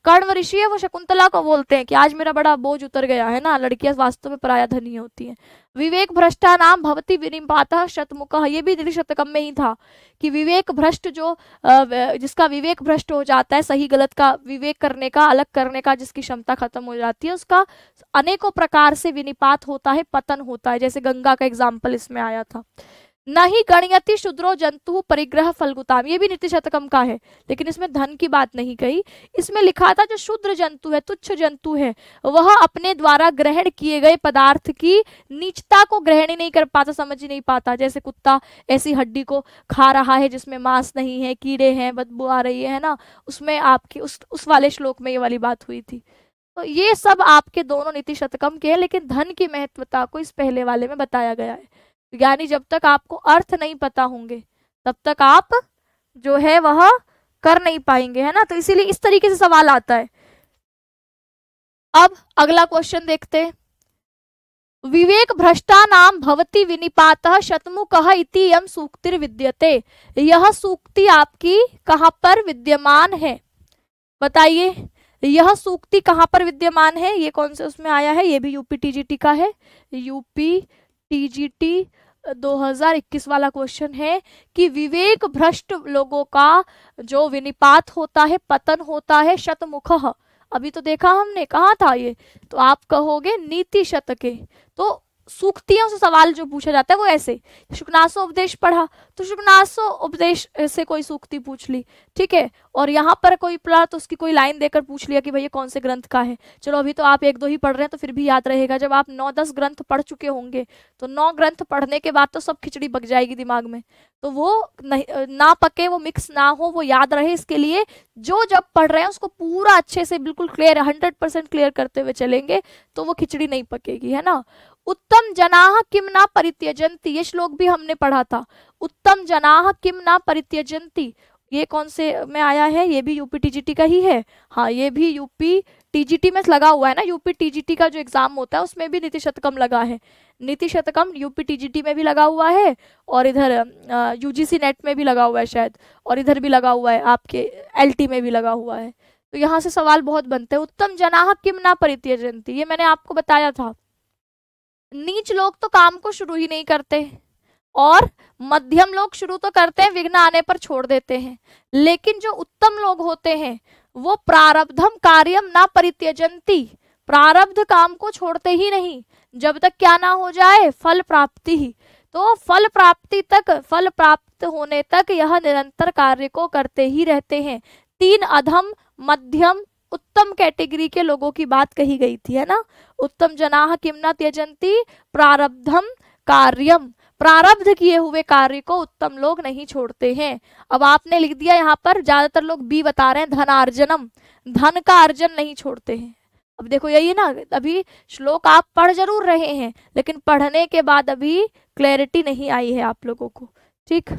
कर्ण ऋषि है वो शकुंतला को बोलते हैं कि आज मेरा बड़ा बोझ उतर गया, है ना, लड़कियां वास्तव में पराया धन ही होती हैं। विवेक भ्रष्टा नाम भवति विनिपातः शतमुखः, ये भी शतकम में ही था कि विवेक भ्रष्ट जो जिसका विवेक भ्रष्ट हो जाता है, सही गलत का विवेक करने का, अलग करने का जिसकी क्षमता खत्म हो जाती है, उसका अनेकों प्रकार से विनिपात होता है, पतन होता है। जैसे गंगा का एग्जाम्पल इसमें आया था। न ही गणयति शूद्रो जंतु परिग्रह फलगुताम, ये भी नीति शतकम का है, लेकिन इसमें धन की बात नहीं कही। इसमें लिखा था जो शूद्र जंतु है, तुच्छ जंतु है, वह अपने द्वारा ग्रहण किए गए पदार्थ की नीचता को ग्रहण ही नहीं कर पाता, समझ ही नहीं पाता। जैसे कुत्ता ऐसी हड्डी को खा रहा है जिसमें मांस नहीं है, कीड़े हैं, बदबू आ रही है ना, उसमें आपकी उस वाले श्लोक में ये वाली बात हुई थी। तो ये सब आपके दोनों नीति शतकम के हैं, लेकिन धन की महत्वता को इस पहले वाले में बताया गया है। यानी जब तक आपको अर्थ नहीं पता होंगे तब तक आप जो है वह कर नहीं पाएंगे, है ना। तो इसीलिए इस तरीके से सवाल आता है। अब अगला क्वेश्चन देखते हैं। विवेक भ्रष्टा नाम भवति विनिपातः शतमुखः इति यम सूक्तिर् विद्यते, यह सूक्ति आपकी कहाँ पर विद्यमान है, बताइए यह सूक्ति कहाँ पर विद्यमान है। ये कौन से उसमें आया है, ये भी यूपी टीजीटी का है। यूपी टीजीटी 2021 वाला क्वेश्चन है कि विवेक भ्रष्ट लोगों का जो विनिपात होता है, पतन होता है, शतमुखः, अभी तो देखा हमने, कहाँ था ये, तो आप कहोगे नीति शतके। तो सूक्तियों से सवाल जो पूछा जाता है वो ऐसे, शुकनासो उपदेश पढ़ा तो शुकनासो उपदेश से कोई सूक्ति पूछ ली, ठीक है, और यहाँ पर कोई पढ़ा तो उसकी कोई लाइन देकर पूछ लिया कि भैया कौन से ग्रंथ का है। चलो अभी तो आप 1-2 ही पढ़ रहे हैं तो फिर भी याद रहेगा। जब आप 9-10 ग्रंथ पढ़ चुके होंगे तो 9 ग्रंथ पढ़ने के बाद तो सब खिचड़ी पक जाएगी दिमाग में, तो वो ना पके, वो मिक्स ना हो, वो याद रहे, इसके लिए जो जब पढ़ रहे हैं उसको पूरा अच्छे से बिल्कुल क्लियर 100% क्लियर करते हुए चलेंगे तो वो खिचड़ी नहीं पकेगी, है ना। उत्तम जनाः किम ना परित्यजन्ति, ये श्लोक भी हमने पढ़ा था। उत्तम जनाः किम ना परित्यजन्ति, ये कौन से में आया है, ये भी यूपी टीजीटी का ही है। हाँ ये भी यूपी टीजीटी में लगा हुआ है ना, यूपी टीजीटी का जो एग्जाम होता है उसमें भी नीति शतकम लगा है। नीति शतकम यूपी टीजीटी में भी लगा हुआ है और इधर यूजीसी नेट में भी लगा हुआ है शायद, और इधर भी लगा हुआ है आपके एलटी में भी लगा हुआ है। तो यहाँ से सवाल बहुत बनते हैं। उत्तम जनाः किम न परित्यजन्ति, ये मैंने आपको बताया था। नीच लोग तो काम को शुरू ही नहीं करते और मध्यम लोग शुरू तो करते हैं, विघ्न आने पर छोड़ देते हैं, लेकिन जो उत्तम लोग होते हैं वो प्रारब्धम कार्यम ना परित्यजन्ति, प्रारब्ध काम को छोड़ते ही नहीं जब तक क्या ना हो जाए, फल प्राप्ति ही। तो फल प्राप्ति तक, फल प्राप्त होने तक यह निरंतर कार्य को करते ही रहते हैं। 3 अधम, मध्यम, उत्तम कैटेगरी के लोगों की बात कही गई थी, है ना। उत्तम जनाः किम न त्यजन्ति प्रारब्धम कार्यम, प्रारब्ध किए हुए कार्य को उत्तम लोग नहीं छोड़ते हैं। अब आपने लिख दिया यहाँ पर, ज्यादातर लोग बी बता रहे हैं, धनार्जनम, धन का अर्जन नहीं छोड़ते हैं। अब देखो यही है ना, अभी श्लोक आप पढ़ जरूर रहे हैं लेकिन पढ़ने के बाद अभी क्लैरिटी नहीं आई है आप लोगों को। ठीक,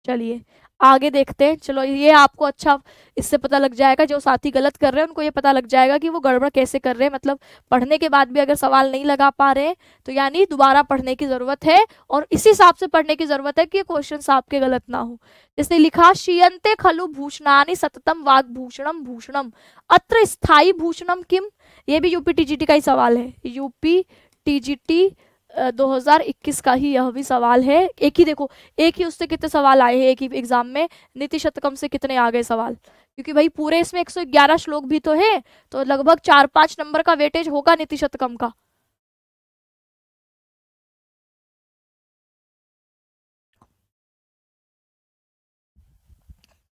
चलिए आगे देखते हैं। चलो ये आपको अच्छा इससे पता लग जाएगा, जो साथी गलत कर रहे हैं उनको ये पता लग जाएगा कि वो गड़बड़ कैसे कर रहे हैं। मतलब पढ़ने के बाद भी अगर सवाल नहीं लगा पा रहे हैं तो यानी दोबारा पढ़ने की जरूरत है और इसी हिसाब से पढ़ने की जरूरत है कि क्वेश्चन आपके गलत ना हो। जैसे लिखा शीयन्ते खलु भूषणानि सततम वाग्भूषणम भूषणम अत्र स्थायी भूषणम किम, ये भी यूपी टीजीटी का ही सवाल है। यूपी टीजीटी 2021 का ही यह भी सवाल है। एक ही देखो, एक ही उससे कितने सवाल आए हैं एक ही एग्जाम में, नीति शतकम से कितने आ गए सवाल, क्योंकि भाई पूरे इसमें 111 श्लोक भी तो है, तो लगभग 4-5 नंबर का वेटेज होगा नीति शतकम का।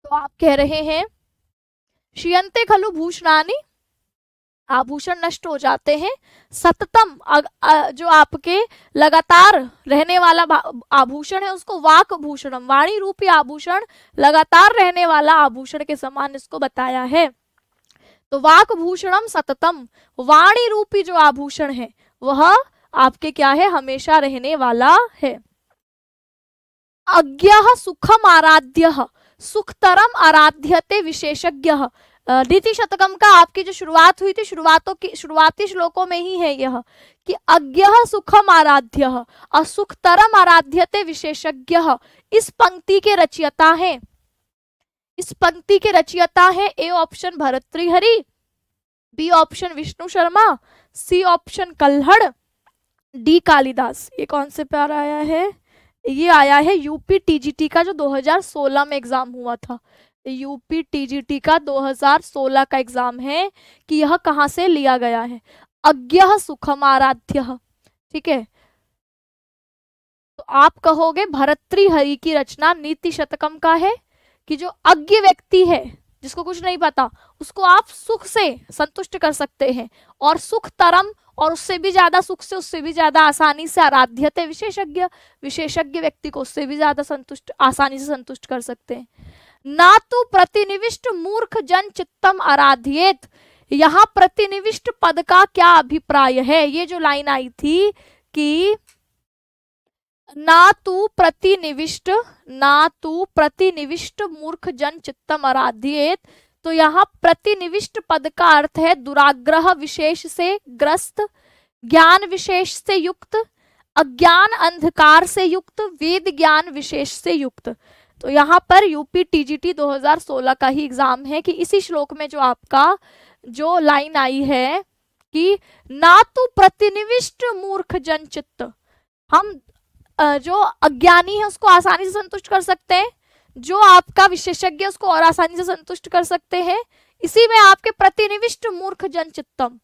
तो आप कह रहे हैं शीयन्ते खलु भूषणानि, आभूषण नष्ट हो जाते हैं, सततम जो आपके लगातार रहने वाला आभूषण है उसको वाक भूषणम, वाणी रूपी आभूषण, लगातार रहने वाला आभूषण के समान इसको बताया है। तो वाक भूषणम सततम, वाणी रूपी जो आभूषण है वह आपके क्या है, हमेशा रहने वाला है। अज्ञः सुखम आराध्यः सुखतरम आराध्यते विशेषज्ञः, नीति शतकम का आपकी जो शुरुआत हुई थी, शुरुआती श्लोकों में ही है यह कि अज्ञः सुखम आराध्यः असुखतरम आराध्यते विशेषज्ञः। इस पंक्ति के रचयिता हैं, इस पंक्ति के रचयिता है A option Bhartrihari, B option Vishnu Sharma, C option Kalhana, D Kalidas. ये कौन से प्यार आया है, ये आया है यूपी टीजीटी का जो 2016 में एग्जाम हुआ था। यूपी टीजीटी का 2016 का एग्जाम है कि यह कहां से लिया गया है, अज्ञः सुखम आराध्यः। ठीक है, तो आप कहोगे भर्तृहरि की रचना नीति शतकम का है कि जो अज्ञ व्यक्ति है जिसको कुछ नहीं पता उसको आप सुख से संतुष्ट कर सकते हैं, और सुख तरम, और उससे भी ज्यादा सुख से, उससे भी ज्यादा आसानी से आराध्यते विशेषज्ञ, विशेषज्ञ व्यक्ति को उससे भी ज्यादा संतुष्ट, आसानी से संतुष्ट कर सकते हैं। ना तो प्रतिनिविष्ट मूर्ख जन चित्तम आराध्येत, यहाँ प्रतिनिविष्ट पद का क्या अभिप्राय है। ये जो लाइन आई थी कि ना तू प्रतिनिविष्ट मूर्ख जन चित्तम आराध्येत, तो यहाँ प्रतिनिविष्ट पद का अर्थ है दुराग्रह विशेष से ग्रस्त, ज्ञान विशेष से युक्त, अज्ञान अंधकार से युक्त, वेद ज्ञान विशेष से युक्त। तो यहाँ पर यूपी टीजीटी 2016 का ही एग्जाम है कि इसी श्लोक में जो आपका जो लाइन आई है कि ना तो प्रतिनिविष्ट मूर्ख जन चित्त, हम जो अज्ञानी है उसको आसानी से संतुष्ट कर सकते हैं, जो आपका विशेषज्ञ उसको और आसानी से संतुष्ट कर सकते हैं। इसी में आपके प्रतिनिविष्ट मूर्ख जन चित्तम,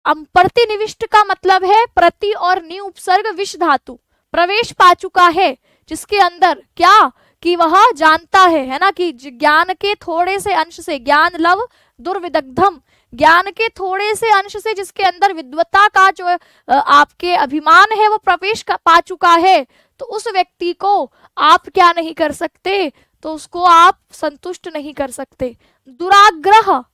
अब प्रतिनिविष्ट का मतलब है प्रति और नि उपसर्ग विष धातु प्रवेश पा चुका है, जिसके अंदर क्या कि वह जानता है ना, कि ज्ञान के थोड़े से अंश से, ज्ञान लव दुर्विदग्धम, ज्ञान के थोड़े से अंश से जिसके अंदर विद्वता का जो आपके अभिमान है वो प्रवेश पा चुका है, तो उस व्यक्ति को आप क्या नहीं कर सकते, तो उसको आप संतुष्ट नहीं कर सकते। दुराग्रह,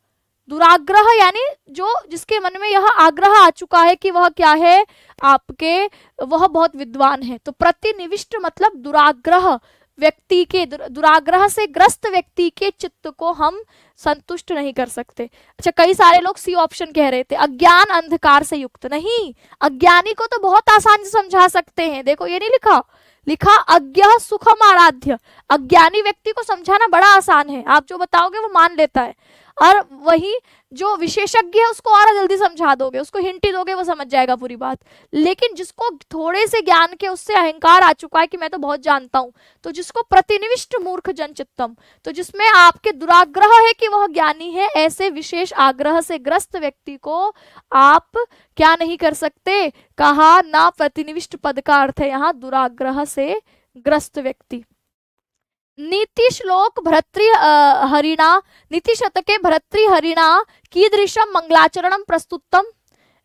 दुराग्रह यानी जो जिसके मन में यह आग्रह आ चुका है कि वह क्या है आपके, वह बहुत विद्वान है। तो प्रतिनिविष्ट मतलब दुराग्रह, व्यक्ति के दुराग्रह से ग्रस्त व्यक्ति के चित्त को हम संतुष्ट नहीं कर सकते। अच्छा, कई सारे लोग सी ऑप्शन कह रहे थे, अज्ञान अंधकार से युक्त। नहीं, अज्ञानी को तो बहुत आसानी से समझा सकते हैं। देखो ये नहीं लिखा अज्ञ सुखम आराध्य। अज्ञानी व्यक्ति को समझाना बड़ा आसान है, आप जो बताओगे वो मान लेता है। और वही जो विशेषज्ञ है उसको और जल्दी समझा दोगे, उसको हिंट ही दोगे, वो समझ जाएगा पूरी बात। लेकिन जिसको थोड़े से ज्ञान के उससे अहंकार आ चुका है कि मैं तो बहुत जानता हूं, तो जिसको प्रतिनिविष्ट मूर्ख जन चित्तम, तो जिसमें आपके दुराग्रह है कि वह ज्ञानी है, ऐसे विशेष आग्रह से ग्रस्त व्यक्ति को आप क्या नहीं कर सकते, कहा ना प्रतिनिविष्ट पद का अर्थ है यहाँ दुराग्रह से ग्रस्त व्यक्ति। नीति श्लोक भर्तृ हरिणा, नीति शतके भर्तृ हरिणा कीदृशम मंगलाचरणम प्रस्तुतम।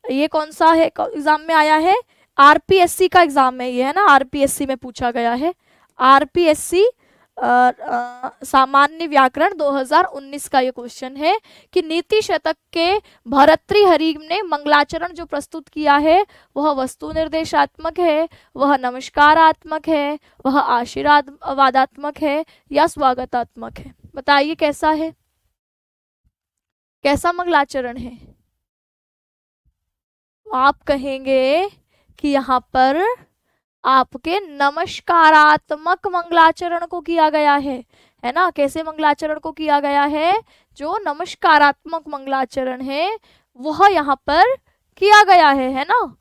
ये कौन सा है, एग्जाम में आया है, आरपीएससी का एग्जाम में ये है ना, आरपीएससी में पूछा गया है, आरपीएससी सामान्य व्याकरण 2019 का ये क्वेश्चन है कि नीति शतक के भर्तृहरि ने मंगलाचरण जो प्रस्तुत किया है वह वस्तु निर्देशात्मक है, वह नमस्कारात्मक है, वह आशीर्वादात्मक है या स्वागतात्मक है। बताइए कैसा है, कैसा मंगलाचरण है। आप कहेंगे कि यहाँ पर आपके नमस्कारात्मक मंगलाचरण को किया गया है ना। कैसे मंगलाचरण को किया गया है, जो नमस्कारात्मक मंगलाचरण है वह यहाँ पर किया गया है ना।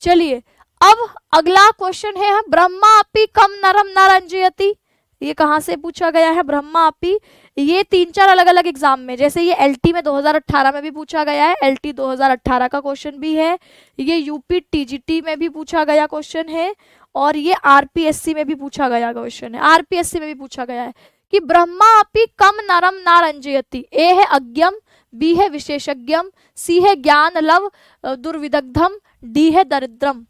चलिए अब अगला क्वेश्चन है, ब्रह्मा अपि कम नरम न रंजयति। ये कहाँ से पूछा गया है, ब्रह्मा अपि। ये 3-4 अलग अलग एग्जाम में, जैसे ये एलटी में 2018 में भी पूछा गया है, एलटी 2018 का क्वेश्चन भी है, ये यूपी टीजीटी में भी पूछा गया क्वेश्चन है, और ये आरपीएससी में भी पूछा गया क्वेश्चन है। आरपीएससी में भी पूछा गया है कि ब्रह्मा अपि कम नरम ना रंजयति। ए है अज्ञम, बी है विशेषज्ञम, सी है ज्ञान लव दुर्विदग्धम, डी है दरिद्रम।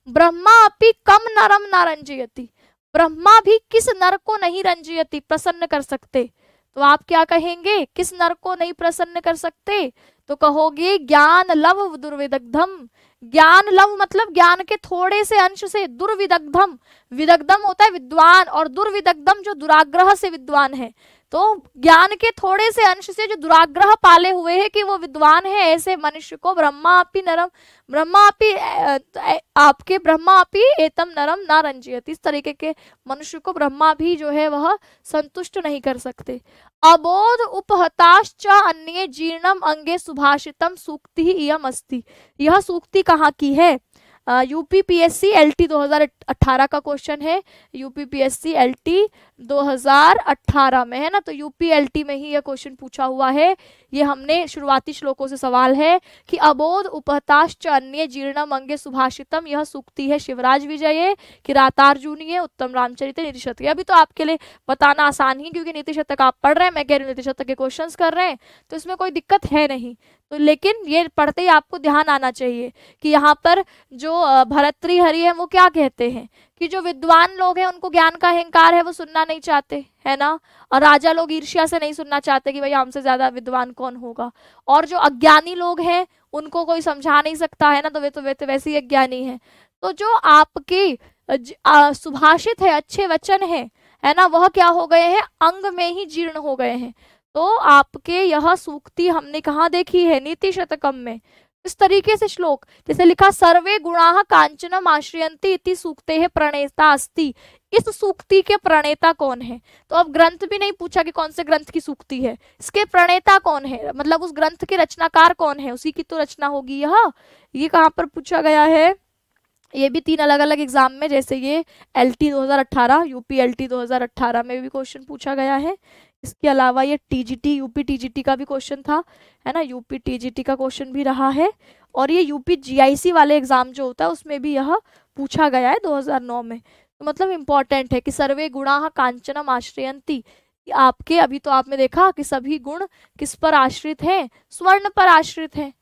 ब्रह्मा अपि कम नरम ना रंजयति, ब्रह्मा भी किस नर को नहीं रंजयति प्रसन्न कर सकते। तो आप क्या कहेंगे, किस नर को नहीं प्रसन्न कर सकते, तो कहोगे ज्ञान लव दुर्विदग्धम। ज्ञान लव मतलब ज्ञान के थोड़े से अंश से, दुर्विदग्धम, विदग्धम होता है विद्वान, और दुर्विदग्धम जो दुराग्रह से विद्वान है। तो ज्ञान के थोड़े से अंश से जो दुराग्रह पाले हुए है कि वो विद्वान है, ऐसे मनुष्य को ब्रह्मा अपि नरम, ब्रह्मा अपि आपके ब्रह्मा अपि एतम नरम ना रंजयति, इस तरीके के मनुष्य को ब्रह्मा भी जो है वह संतुष्ट नहीं कर सकते। अबोध उपहताश्च अन्ये जीर्णम अंगे सुभाषितम सूक्ति इयम अस्ति। यह सूक्ति कहाँ की है, यूपीपीएससी एलटी 2018 का क्वेश्चन है, यूपीपीएससी एलटी 2018 में है ना। तो यूपी एलटी में ही यह क्वेश्चन पूछा हुआ है। ये हमने शुरुआती श्लोकों से सवाल है कि अबोध उपहताश्च अन्ये जीर्णम अंगे सुभाषितम, यह सूक्ति है शिवराज विजये, किरातार्जुनीय, उत्तम रामचरित, नीति शतक। अभी तो आपके लिए बताना आसान ही, क्योंकि नीति शतक आप पढ़ रहे हैं, मैं कह रही हूँ नीति शतक के क्वेश्चंस कर रहे हैं, तो इसमें कोई दिक्कत है नहीं। तो लेकिन ये पढ़ते ही आपको ध्यान आना चाहिए कि यहाँ पर जो भर्तृहरि है वो क्या कहते हैं कि जो विद्वान लोग हैं उनको ज्ञान का अहंकार है, वो सुनना नहीं चाहते है ना, और राजा लोग ईर्ष्या से नहीं सुनना चाहते कि भाई हमसे ज्यादा विद्वान कौन होगा, और जो अज्ञानी लोग हैं उनको कोई समझा नहीं सकता है ना, तो वे तो वैसे ही अज्ञानी है। तो जो आपकी सुभाषित है, अच्छे वचन है ना, वह क्या हो गए हैं, अंग में ही जीर्ण हो गए हैं। तो आपके यह सूक्ति हमने कहाँ देखी है, नीति शतकम में। इस तरीके से श्लोक जैसे लिखा, सर्वे गुणाः कांचनम आश्रयन्ति इति सूक्तेः प्रणेता अस्ति। इस सूक्ति के प्रणेता कौन है, तो अब ग्रंथ भी नहीं पूछा कि कौन से ग्रंथ की सूक्ति है, इसके प्रणेता कौन है, मतलब उस ग्रंथ के रचनाकार कौन है, उसी की तो रचना होगी यह। ये कहाँ पर पूछा गया है, ये भी 3 अलग अलग एग्जाम में, जैसे ये एलटी 2018, यूपी एलटी 2018 में भी क्वेश्चन पूछा गया है। इसके अलावा ये टीजीटी, यूपी टीजीटी का भी क्वेश्चन था है ना, यूपी टीजीटी का क्वेश्चन भी रहा है, और ये यूपी जीआईसी वाले एग्जाम जो होता है उसमें भी यह पूछा गया है 2009 में। तो मतलब इम्पोर्टेंट है कि सर्वे गुणाः कांचनम आश्रयन्ति। आपके अभी तो आपने देखा कि सभी गुण किस पर आश्रित हैं, स्वर्ण पर आश्रित हैं।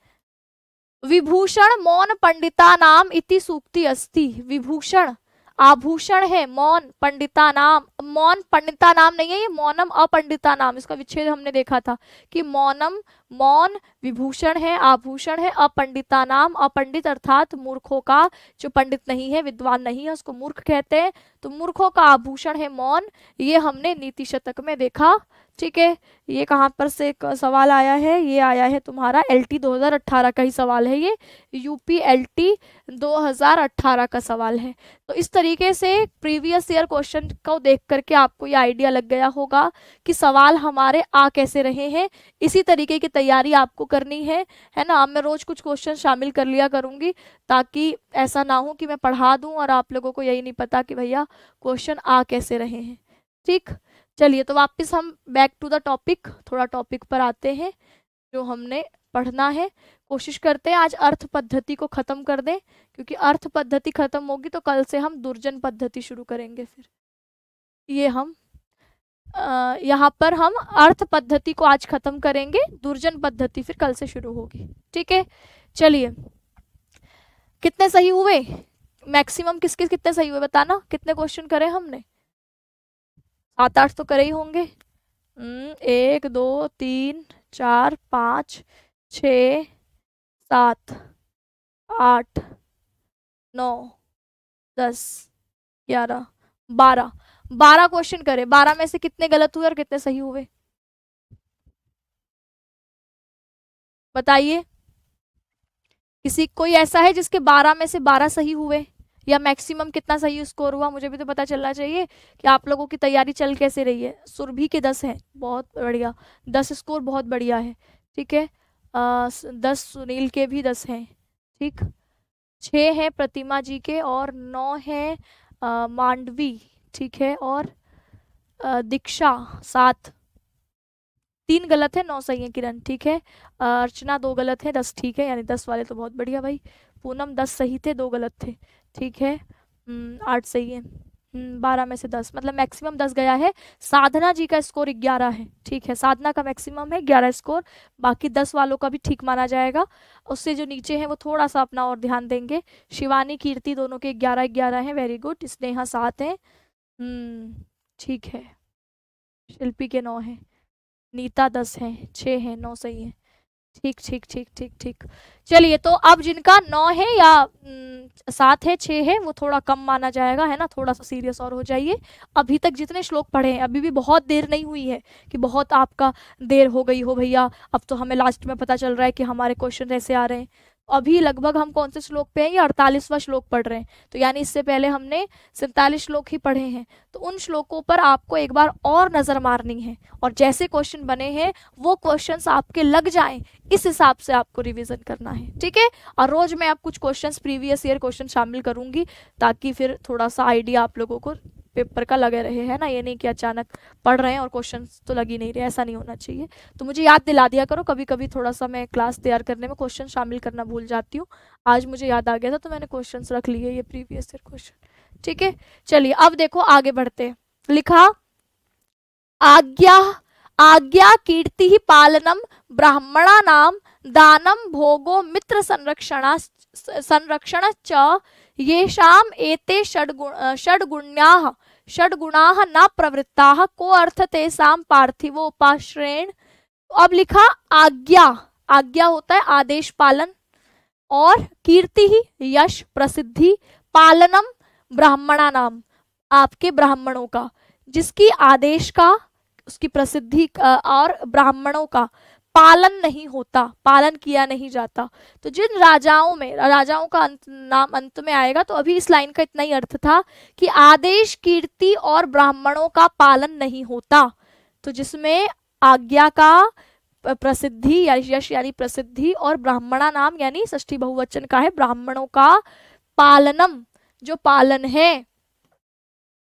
विभूषण मौन पंडिता नाम इति सूक्ति अस्ति। विभूषण आभूषण है मौन पंडिता नाम, मौन पंडिता नाम नहीं है, ये मौनम अपंडिता नाम, इसका विच्छेद हमने देखा था कि मौनम मौन विभूषण है, आभूषण है, अपंडिता नाम, अपंडित अर्थात मूर्खों का, जो पंडित नहीं है विद्वान नहीं है उसको मूर्ख कहते हैं, तो मूर्खों का आभूषण है मौन, ये हमने नीति शतक में देखा। ठीक है, ये कहाँ पर से सवाल आया है, ये आया है तुम्हारा LT 2018 का ही सवाल है, ये यूपी LT 2018 का सवाल है। तो इस तरीके से प्रीवियस ईयर क्वेश्चन को देख करके आपको ये आइडिया लग गया होगा कि सवाल हमारे आ कैसे रहे हैं। इसी तरीके की तैयारी आपको करनी है ना। अब मैं रोज कुछ क्वेश्चन शामिल कर लिया करूंगी ताकि ऐसा ना हो कि मैं पढ़ा दूं और आप लोगों को यही नहीं पता कि भैया क्वेश्चन आ कैसे रहे हैं। ठीक, चलिए तो वापस हम बैक टू द टॉपिक, थोड़ा टॉपिक पर आते हैं जो हमने पढ़ना है। कोशिश करते हैं आज अर्थ पद्धति को खत्म कर दें, क्योंकि अर्थ पद्धति खत्म होगी तो कल से हम दुर्जन पद्धति शुरू करेंगे। फिर ये हम यहाँ पर हम अर्थ पद्धति को आज खत्म करेंगे, दुर्जन पद्धति फिर कल से शुरू होगी। ठीक है, चलिए कितने सही हुए, मैक्सिमम किसके कितने सही हुए बताना, कितने क्वेश्चन करे हमने, 7-8 तो करे ही होंगे। 1 2 3 4 5 6 7 8 9 10 11 12 क्वेश्चन करे। 12 में से कितने गलत हुए और कितने सही हुए बताइए। किसी कोई ऐसा है जिसके 12 में से 12 सही हुए, या मैक्सिमम कितना सही स्कोर हुआ, मुझे भी तो पता चलना चाहिए कि आप लोगों की तैयारी चल कैसे रही है। सुरभि के 10 हैं, बहुत बढ़िया, 10 स्कोर बहुत बढ़िया है। ठीक है, 10 सुनील के भी 10 हैं। ठीक, 6 हैं प्रतिमा जी के और 9 हैं मांडवी। ठीक है, और दीक्षा 7, 3 गलत है 9 सही है किरण। ठीक है, अर्चना 2 गलत है 10 ठीक है, यानी 10 वाले तो बहुत बढ़िया भाई। पूनम 10 सही थे 2 गलत थे। ठीक है, 8 सही है। 12 में से 10 मतलब मैक्सिमम 10 गया है। साधना जी का स्कोर 11 है। ठीक है, साधना का मैक्सिमम है 11 स्कोर, बाकी 10 वालों का भी ठीक माना जाएगा। उससे जो नीचे हैं वो थोड़ा सा अपना और ध्यान देंगे। शिवानी कीर्ति दोनों के 11-11 हैं, वेरी गुड। स्नेहा 7 है। ठीक है, शिल्पी के 9 है, नीता 10 है, 6 है, 9 सही है। ठीक ठीक ठीक ठीक ठीक, चलिए तो अब जिनका 9 है या 7 है 6 है वो थोड़ा कम माना जाएगा, है ना, थोड़ा सा सीरियस और हो जाइए। अभी तक जितने श्लोक पढ़े हैं, अभी भी बहुत देर नहीं हुई है कि बहुत आपका देर हो गई हो भैया, अब तो हमें लास्ट में पता चल रहा है कि हमारे क्वेश्चन ऐसे आ रहे हैं। अभी लगभग हम कौन से श्लोक पे हैं, ये 48वां श्लोक पढ़ रहे हैं, तो यानी इससे पहले हमने 47 श्लोक ही पढ़े हैं। तो उन श्लोकों पर आपको एक बार और नजर मारनी है, और जैसे क्वेश्चन बने हैं वो क्वेश्चंस आपके लग जाएं, इस हिसाब से आपको रिवीजन करना है। ठीक है, और रोज मैं आप कुछ क्वेश्चंस प्रीवियस ईयर क्वेश्चन शामिल करूंगी ताकि फिर थोड़ा सा आइडिया आप लोगों को पेपर का लगे रहे, है ना। ये नहीं कि अचानक पढ़ रहे हैं और क्वेश्चन तो लग ही नहीं रहे, ऐसा नहीं होना चाहिए। तो मुझे याद दिला दिया करो, कभी कभी थोड़ा सा मैं क्लास तैयार करने में क्वेश्चन शामिल करना भूल जाती हूँ। आज मुझे याद आ गया था तो मैंने क्वेश्चन रख लिए, ये प्रीवियस ईयर क्वेश्चन। ठीक है, चलिए अब देखो आगे बढ़ते हैं। लिखा आज्ञा कीर्ति ही पालनम ब्राह्मणा नाम दानम भोगो मित्र संरक्षण च येषाम एते षड्गुण्याः न प्रवृत्ताः को अर्थ तेषाम पार्थिवोपाश्रयेण। अब लिखा आज्ञा होता है आदेश पालन, और कीर्ति ही यश प्रसिद्धि, पालनम ब्राह्मणा नाम आपके ब्राह्मणों का, जिसकी आदेश का उसकी प्रसिद्धि और ब्राह्मणों का पालन नहीं होता, पालन किया नहीं जाता। तो जिन राजाओं का नाम अंत में आएगा, तो अभी इस लाइन का इतना ही अर्थ था कि आदेश कीर्ति और ब्राह्मणों का पालन नहीं होता। तो जिसमें आज्ञा का प्रसिद्धि या यश यानी प्रसिद्धि और ब्राह्मणा नाम यानी षष्ठी बहुवचन का है ब्राह्मणों का पालनम जो पालन है,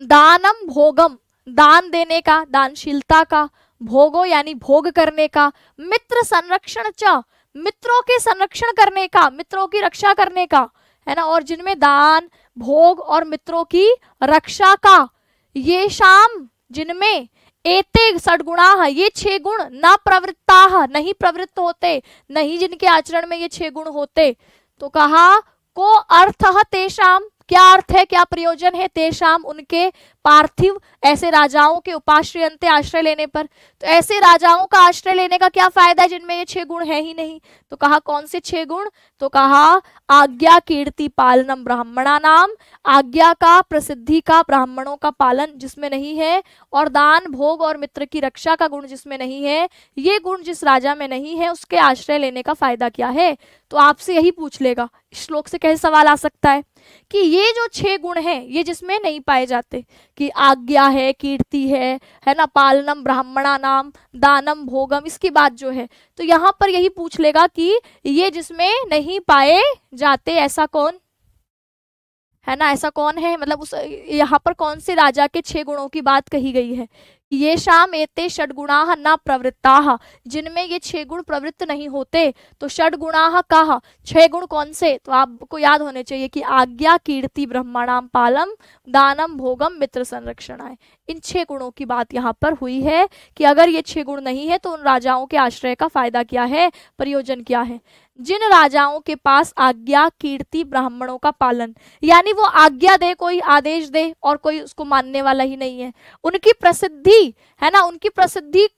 दानम भोगम दान देने का दानशीलता का, भोगो यानी भोग करने का, मित्र संरक्षण च मित्रों के संरक्षण करने का, मित्रों की रक्षा करने का, है ना। और जिनमें दान भोग और मित्रों की रक्षा का, ये शाम जिनमें एते षड्गुणा ये 6 गुण न प्रवृत्ता नहीं प्रवृत्त होते, नहीं जिनके आचरण में ये 6 गुण होते। तो कहा को अर्थ तेषाम क्या अर्थ है, क्या प्रयोजन है, तेषाम उनके, पार्थिव ऐसे राजाओं के, उपाश्रयन्ते आश्रय लेने पर, तो ऐसे राजाओं का आश्रय लेने का क्या फायदा है जिनमें ये 6 गुण है ही नहीं। तो कहा कौन से 6 गुण, तो कहा आज्ञा कीर्ति पालनम ब्राह्मणा नाम, आज्ञा का, प्रसिद्धि का, ब्राह्मणों का पालन जिसमें नहीं है, और दान भोग और मित्र की रक्षा का गुण जिसमें नहीं है, ये गुण जिस राजा में नहीं है उसके आश्रय लेने का फायदा क्या है। तो आपसे यही पूछ लेगा, इस श्लोक से कैसे सवाल आ सकता है कि ये जो 6 गुण हैं ये जिसमें नहीं पाए जाते, कि आज्ञा है, कीर्ति है ना, पालनम ब्राह्मणा नाम, दानम भोगम, इसकी बात जो है, तो यहाँ पर यही पूछ लेगा कि ये जिसमें नहीं पाए जाते ऐसा कौन है ना, ऐसा कौन है, मतलब उस यहाँ पर कौन से राजा के 6 गुणों की बात कही गई है। ये शाम एते षड्गुणाः न प्रवृत्ताः, जिनमें ये 6 गुण प्रवृत्त नहीं होते, तो षड्गुणाः कहा, 6 गुण कौन से, तो आपको याद होने चाहिए कि आज्ञा कीर्ति ब्रह्मणाम पालम दानम भोगम मित्र संरक्षणाय, इन 6 गुणों की बात यहाँ पर हुई है कि अगर ये 6 गुण नहीं है तो उन राजाओं के आश्रय का फायदा क्या है, प्रयोजन क्या है। जिन राजाओं के पास आज्ञा कीर्ति ब्राह्मणों का पालन, यानी वो आज्ञा दे, कोई आदेश दे और कोई उसको मानने वाला ही नहीं है, उनकी प्रसिद्धि है ना, उनकी प्रसिद्धि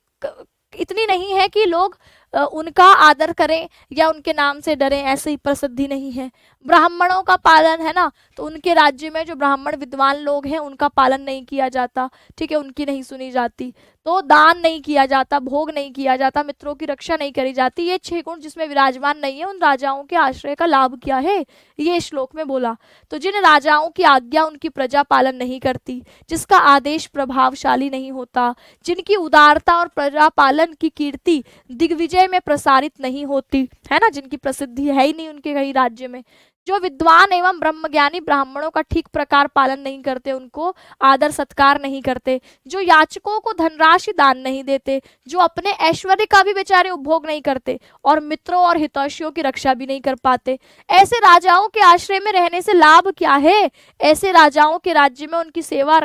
इतनी नहीं है कि लोग उनका आदर करें या उनके नाम से डरें, ऐसी प्रसिद्धि नहीं है। ब्राह्मणों का पालन है ना, तो उनके राज्य में जो ब्राह्मण विद्वान लोग हैं उनका पालन नहीं किया जाता, ठीक है, उनकी नहीं सुनी जाती, तो दान नहीं किया जाता, भोग नहीं किया जाता, मित्रों की रक्षा नहीं करी जाती, ये 6 गुण जिसमें विराजमान नहीं है, उन राजाओं के आश्रय का लाभ क्या है, ये श्लोक में बोला। तो जिन राजाओं की आज्ञा उनकी प्रजा पालन नहीं करती, जिसका आदेश प्रभावशाली नहीं होता, जिनकी उदारता और प्रजा पालन की कीर्ति दिग्विजय में प्रसारित नहीं होती है ना, जिनकी प्रसिद्धि है ही नहीं उनके कहीं राज्य में, जो विद्वान एवं ब्रह्मज्ञानी ब्राह्मणों का ठीक प्रकार पालन नहीं करते, उनको आदर सत्कार नहीं करते, जो याचकों को धनराशि दान नहीं देते, जो अपने ऐश्वर्य का भी बेचारे उपभोग नहीं करते और मित्रों और हितैषियों की रक्षा भी नहीं कर पाते, ऐसे राजाओं के आश्रय में रहने से लाभ क्या है। ऐसे राजाओं के राज्य में उनकी सेवा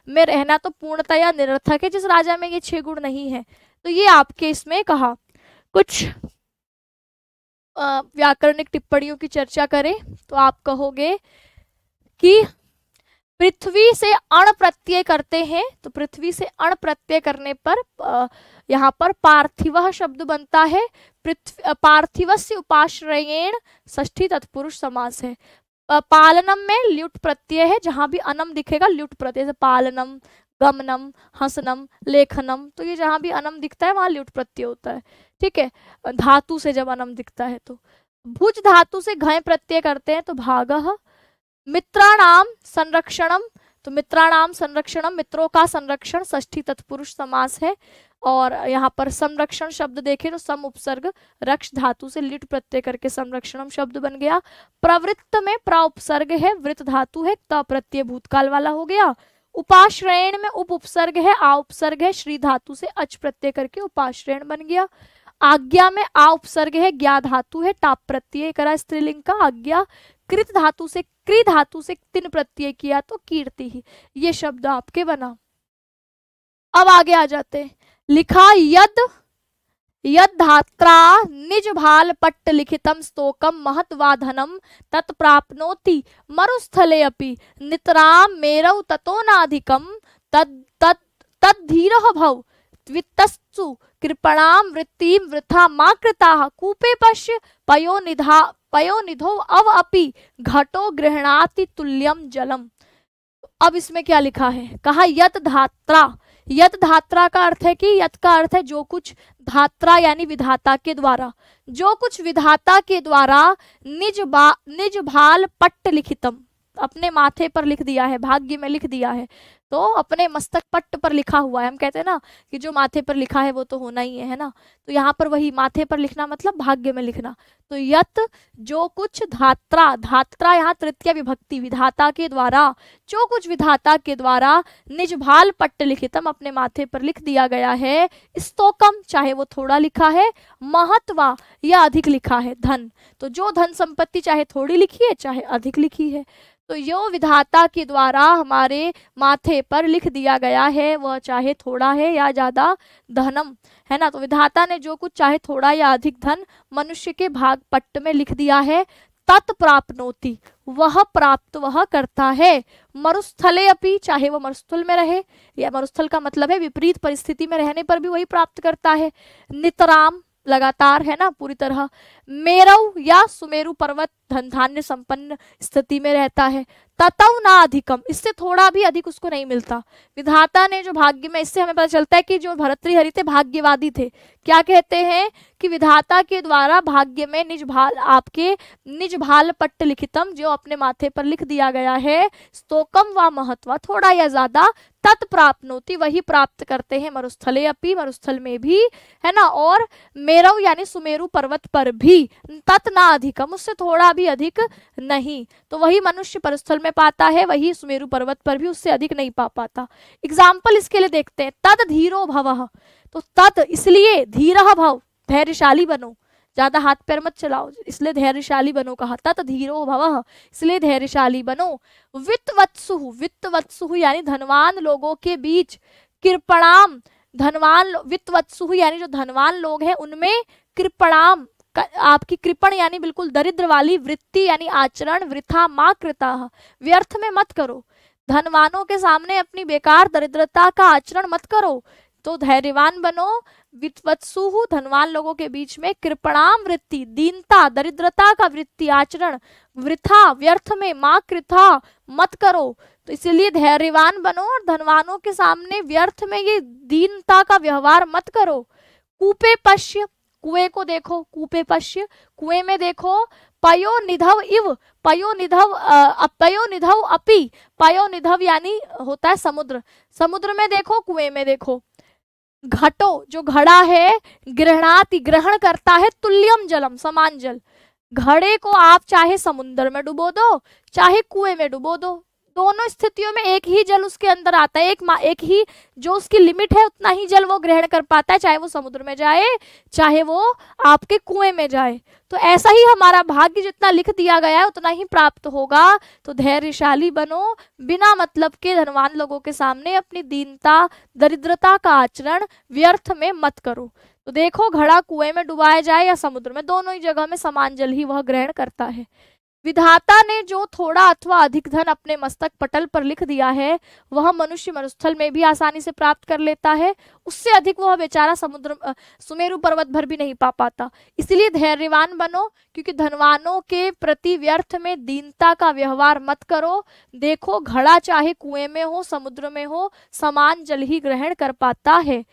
में रहना तो पूर्णतया निरर्थक है जिस राजा में ये 6 गुण नहीं है। तो ये आपके इसमें कहा। कुछ व्याकरणिक टिप्पणियों की चर्चा करें तो आप कहोगे कि पृथ्वी से अण प्रत्यय करते हैं, तो पृथ्वी से अण प्रत्यय करने पर यहाँ पर पार्थिवः शब्द बनता है, पार्थिवस्य उपाश्रयेण षष्ठी तत्पुरुष समास है। पालनम में ल्युट प्रत्यय है, जहां भी अनम दिखेगा ल्युट प्रत्यय, जैसे पालनम, गमनम, हसनम, लेखनम, तो ये जहां भी अनम दिखता है वहां ल्युट प्रत्यय होता है, ठीक है। धातु से जब अनम दिखता है तो भुज धातु से घय प्रत्यय करते हैं तो भागः। मित्राणाम संरक्षणम, तो मित्राणाम संरक्षणम, मित्रों का संरक्षण, षष्ठी तत्पुरुष समास है। और यहाँ पर संरक्षण शब्द देखें तो सम उपसर्ग रक्ष धातु से लिट प्रत्यय करके संरक्षणम शब्द बन गया। प्रवृत्त में प्र उपसर्ग है, वृत्त धातु है, त प्रत्यय भूतकाल वाला हो गया। उपाश्रयण में उप उपसर्ग है, आ उपसर्ग है, श्री धातु से अच प्रत्यय करके उपाश्रयण बन गया। आज्ञा में आ उपसर्ग है, ज्ञा धातु है, टाप प्रत्यय करा स्त्रीलिंग का आज्ञा। कृत धातु से क्री धातु से तिन प्रत्यय किया तो कीर्ति ही, ये शब्द आपके बना। अब आगे आ जाते हैं, लिखा यद यद धात्रा निज भाल पट्ट लिखितम स्तोकम महत्वाधनम तत्प्राप्नोति मरुस्थले अपि नितराम मेरौ ततो नाधिकम तद तद तद्धीरः भव वित्तस्तु कृपणाम वृत्तिम वृथा मा कृताः कूपे पश्य पयोनिधौ अव अपि घटो गृह्णाति तुल्यम जलम। अब इसमें क्या लिखा है, कहा यत धात्रा। यत धात्रा का अर्थ है कि यत का अर्थ है जो कुछ, धात्रा यानी विधाता के द्वारा, जो कुछ विधाता के द्वारा निज भाल पट्ट लिखितम, अपने माथे पर लिख दिया है, भाग्य में लिख दिया है, तो अपने मस्तक पट्ट पर लिखा हुआ है। हम कहते हैं ना कि जो माथे पर लिखा है वो तो होना ही है ना, तो यहाँ पर वही माथे पर लिखना मतलब भाग्य में लिखना। तो यत जो कुछ, धात्रा, धात्रा यहाँ तृतीय विभक्ति, विधाता के द्वारा, जो कुछ विधाता के द्वारा निज भाल पट्ट लिखितम, अपने माथे पर लिख दिया गया है। स्तोकम, चाहे वो थोड़ा लिखा है, महत्वा या अधिक लिखा है, धन, तो जो धन संपत्ति चाहे थोड़ी लिखी है चाहे अधिक लिखी है, तो यो विधाता के द्वारा हमारे माथे पर लिख दिया गया है, वह चाहे थोड़ा है या ज्यादा, धनम है ना, तो विधाता ने जो कुछ चाहे थोड़ा या अधिक धन मनुष्य के भाग पट्ट में लिख दिया है, तत्प्राप्नोति, वह प्राप्त वह करता है। मरुस्थले अपि, चाहे वो मरुस्थल में रहे, या मरुस्थल का मतलब है विपरीत परिस्थिति में रहने पर भी वही प्राप्त करता है। नितराम, लगातार, है ना, पूरी तरह। मेरु या सुमेरु पर्वत धन धान्य संपन्न स्थिति में रहता है। ततौ ना अधिकम, इससे थोड़ा भी अधिक उसको नहीं मिलता। विधाता ने जो भाग्य में, इससे हमें पता चलता है कि जो भर्तृहरि थे भाग्यवादी थे। क्या कहते हैं कि विधाता के द्वारा भाग्य में निज भाल, आपके निज भाल पट्ट लिखितम, जो अपने माथे पर लिख दिया गया है, स्तोकम व महत्व, थोड़ा या ज्यादा, तत्प्राप्नोति, वही प्राप्त करते हैं। मरुस्थले अपि, मरुस्थल में भी, है ना, और मेरु यानी सुमेरु पर्वत पर भी, तत् ना अधिकम, उससे थोड़ा भी अधिक नहीं। तो वही मनुष्य मरुस्थल में पाता है, वही सुमेरु पर्वत पर भी उससे अधिक नहीं पा पाता। एग्जाम्पल इसके लिए देखते हैं। तद धीरो भवः, तो तद इसलिए, धीरः भव, धैर्यशाली बनो, ज्यादा हाथ पैर मत चलाओ, इसलिए धैर्यशाली बनो कहा। तत धीरो भवः, इसलिए धैर्यशाली बनो। वित्तवत्सुः, वित्तवत्सुः यानी धनवान लोगों के बीच, कृपणाम, धनवान, वित्तवत्सुः यानी जो धनवान लोग हैं उनमें, कृपणाम, आपकी कृपण यानी बिल्कुल दरिद्र वाली वृत्ति यानी आचरण, वृथा मा कृता, व्यर्थ में मत करो। धनवानों के सामने अपनी बेकार दरिद्रता का आचरण मत करो, तो धैर्यवान बनो। वित्तवत्सुः, धनवान लोगों के बीच में, कृपणाम वृत्ति, दीनता, दरिद्रता का वृत्ति आचरण, वृथा, व्यर्थ में, मा कृता, मत करो। तो इसलिए धैर्यवान बनो और धनवानों के सामने व्यर्थ में ये दीनता का व्यवहार मत करो। कूपे पश्य, कुएं को देखो, कूपे पश्य, कुएं में देखो। पयो निधव इव, पयो निधव, पयो निधव अपि, पयो निधव यानी होता है समुद्र, समुद्र में देखो, कुएं में देखो। घटो, जो घड़ा है, गृहणाति, ग्रहण करता है, तुल्यम जलम, समान जल। घड़े को आप चाहे समुद्र में डुबो दो, चाहे कुएं में डुबो दो, दोनों स्थितियों में एक ही जल उसके अंदर आता है, एक ही जो उसकी लिमिट है उतना ही जल वो ग्रहण कर पाता है, चाहे वो समुद्र में जाए, चाहे वो आपके कुएं में जाए। तो ऐसा ही हमारा भाग्य जितना लिख दिया गया है उतना ही प्राप्त होगा। तो धैर्यशाली बनो, बिना मतलब के धनवान लोगों के सामने अपनी दीनता, दरिद्रता का आचरण व्यर्थ में मत करो। तो देखो, घड़ा कुएं में डुबाया जाए या समुद्र में, दोनों ही जगह में समान जल ही वह ग्रहण करता है। विधाता ने जो थोड़ा अथवा अधिक धन अपने मस्तक पटल पर लिख दिया है, वह मनुष्य मरुस्थल में भी आसानी से प्राप्त कर लेता है, उससे अधिक वह बेचारा समुद्र सुमेरु पर्वत भर भी नहीं पा पाता। इसलिए धैर्यवान बनो, क्योंकि धनवानों के प्रति व्यर्थ में दीनता का व्यवहार मत करो। देखो, घड़ा चाहे कुएं में हो, समुद्र में हो, समान जल ही ग्रहण कर पाता है।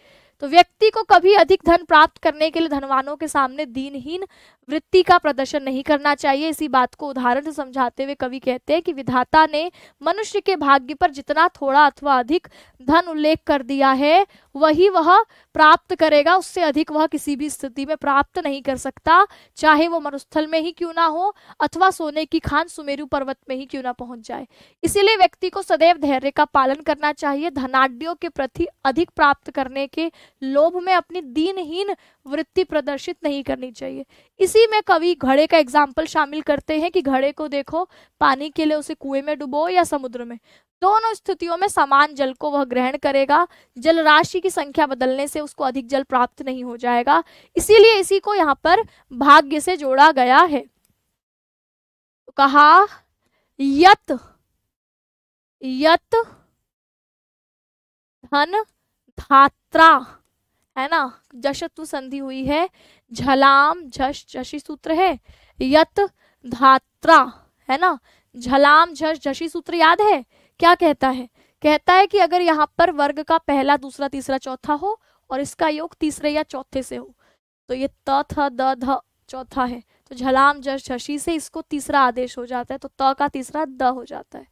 तो व्यक्ति को कभी अधिक धन प्राप्त करने के लिए धनवानों के सामने दीनहीन वृत्ति का प्रदर्शन नहीं करना चाहिए। इसी बात को उदाहरण से समझाते हुए कवि कहते हैं कि विधाता ने मनुष्य के भाग्य पर जितना थोड़ा अथवा अधिक धन उल्लेख कर दिया है, वही वह प्राप्त करेगा, उससे अधिक वह किसी भी स्थिति में प्राप्त नहीं कर सकता, चाहे वो मरुस्थल में ही क्यों ना हो अथवा सोने की खान सुमेरु पर्वत में ही क्यों ना पहुंच जाए। इसीलिए व्यक्ति को सदैव धैर्य का पालन करना चाहिए। धनाढ्यों के प्रति अधिक प्राप्त करने के लोभ में अपनी दीनहीन वृत्ति प्रदर्शित नहीं करनी चाहिए। इसी में कवि घड़े का एग्जाम्पल शामिल करते हैं कि घड़े को देखो, पानी के लिए उसे कुएं में डुबो या समुद्र में, दोनों स्थितियों में समान जल को वह ग्रहण करेगा। जल राशि की संख्या बदलने से उसको अधिक जल प्राप्त नहीं हो जाएगा। इसीलिए इसी को यहाँ पर भाग्य से जोड़ा गया है। तो कहा यत यत धन धात्रा, है ना, जशत्व संधि हुई है, झलाम झश झशी सूत्र है, यत धात्रा, है ना, झलाम झश झशी सूत्र याद है, क्या कहता है? कहता है कि अगर यहाँ पर वर्ग का पहला, दूसरा, तीसरा, चौथा हो और इसका योग तीसरे या चौथे से हो, तो ये त थ द ध चौथा है, तो झलाम झश झशी से इसको तीसरा आदेश हो जाता है, तो त का तीसरा द हो जाता है।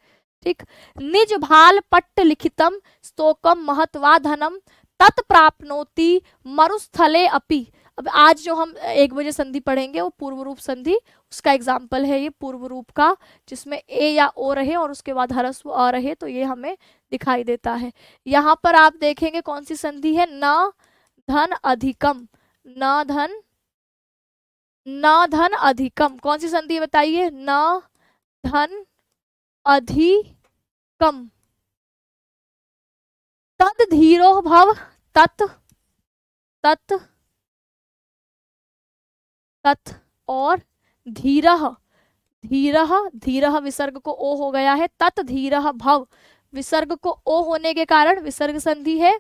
ठीक। निज भाल पट्ट लिखितम स्तोकम महत्वा धनम तत्प्राप्नोति मरुस्थले अपि। अब आज जो हम 1 बजे संधि पढ़ेंगे वो पूर्व रूप संधि, उसका एग्जाम्पल है ये पूर्व रूप का, जिसमें ए या ओ रहे और उसके बाद ह्रस्व अ रहे, तो ये हमें दिखाई देता है। यहाँ पर आप देखेंगे कौन सी संधि है, न धन अधिकम, न धन अधिकम, कौन सी संधि बताइए, न धन अधिकम। तद धीरो भव, तत् तत् तत् और धीरः धीरः, धीरः विसर्ग को ओ हो गया है। तत् धीरः भव, विसर्ग को ओ होने के कारण विसर्ग संधि है।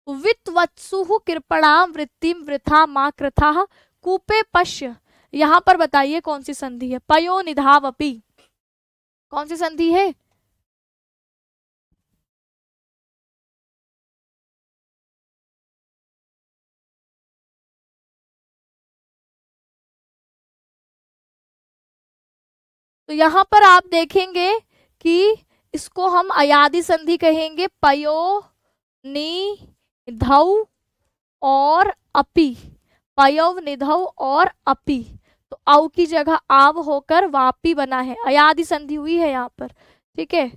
वित्वत्सुः कृपणाम वृत्तिम वृथा मा कृथाः कूपे पश्य, यहाँ पर बताइए कौन सी संधि है। पयो निधावपि, कौन सी संधि है? तो यहाँ पर आप देखेंगे कि इसको हम अयादि संधि कहेंगे। पयो निधौ और अपि, पयव निधौ और अपि, तो औ की जगह आव होकर वापी बना है, अयादि संधि हुई है यहाँ पर। ठीक है,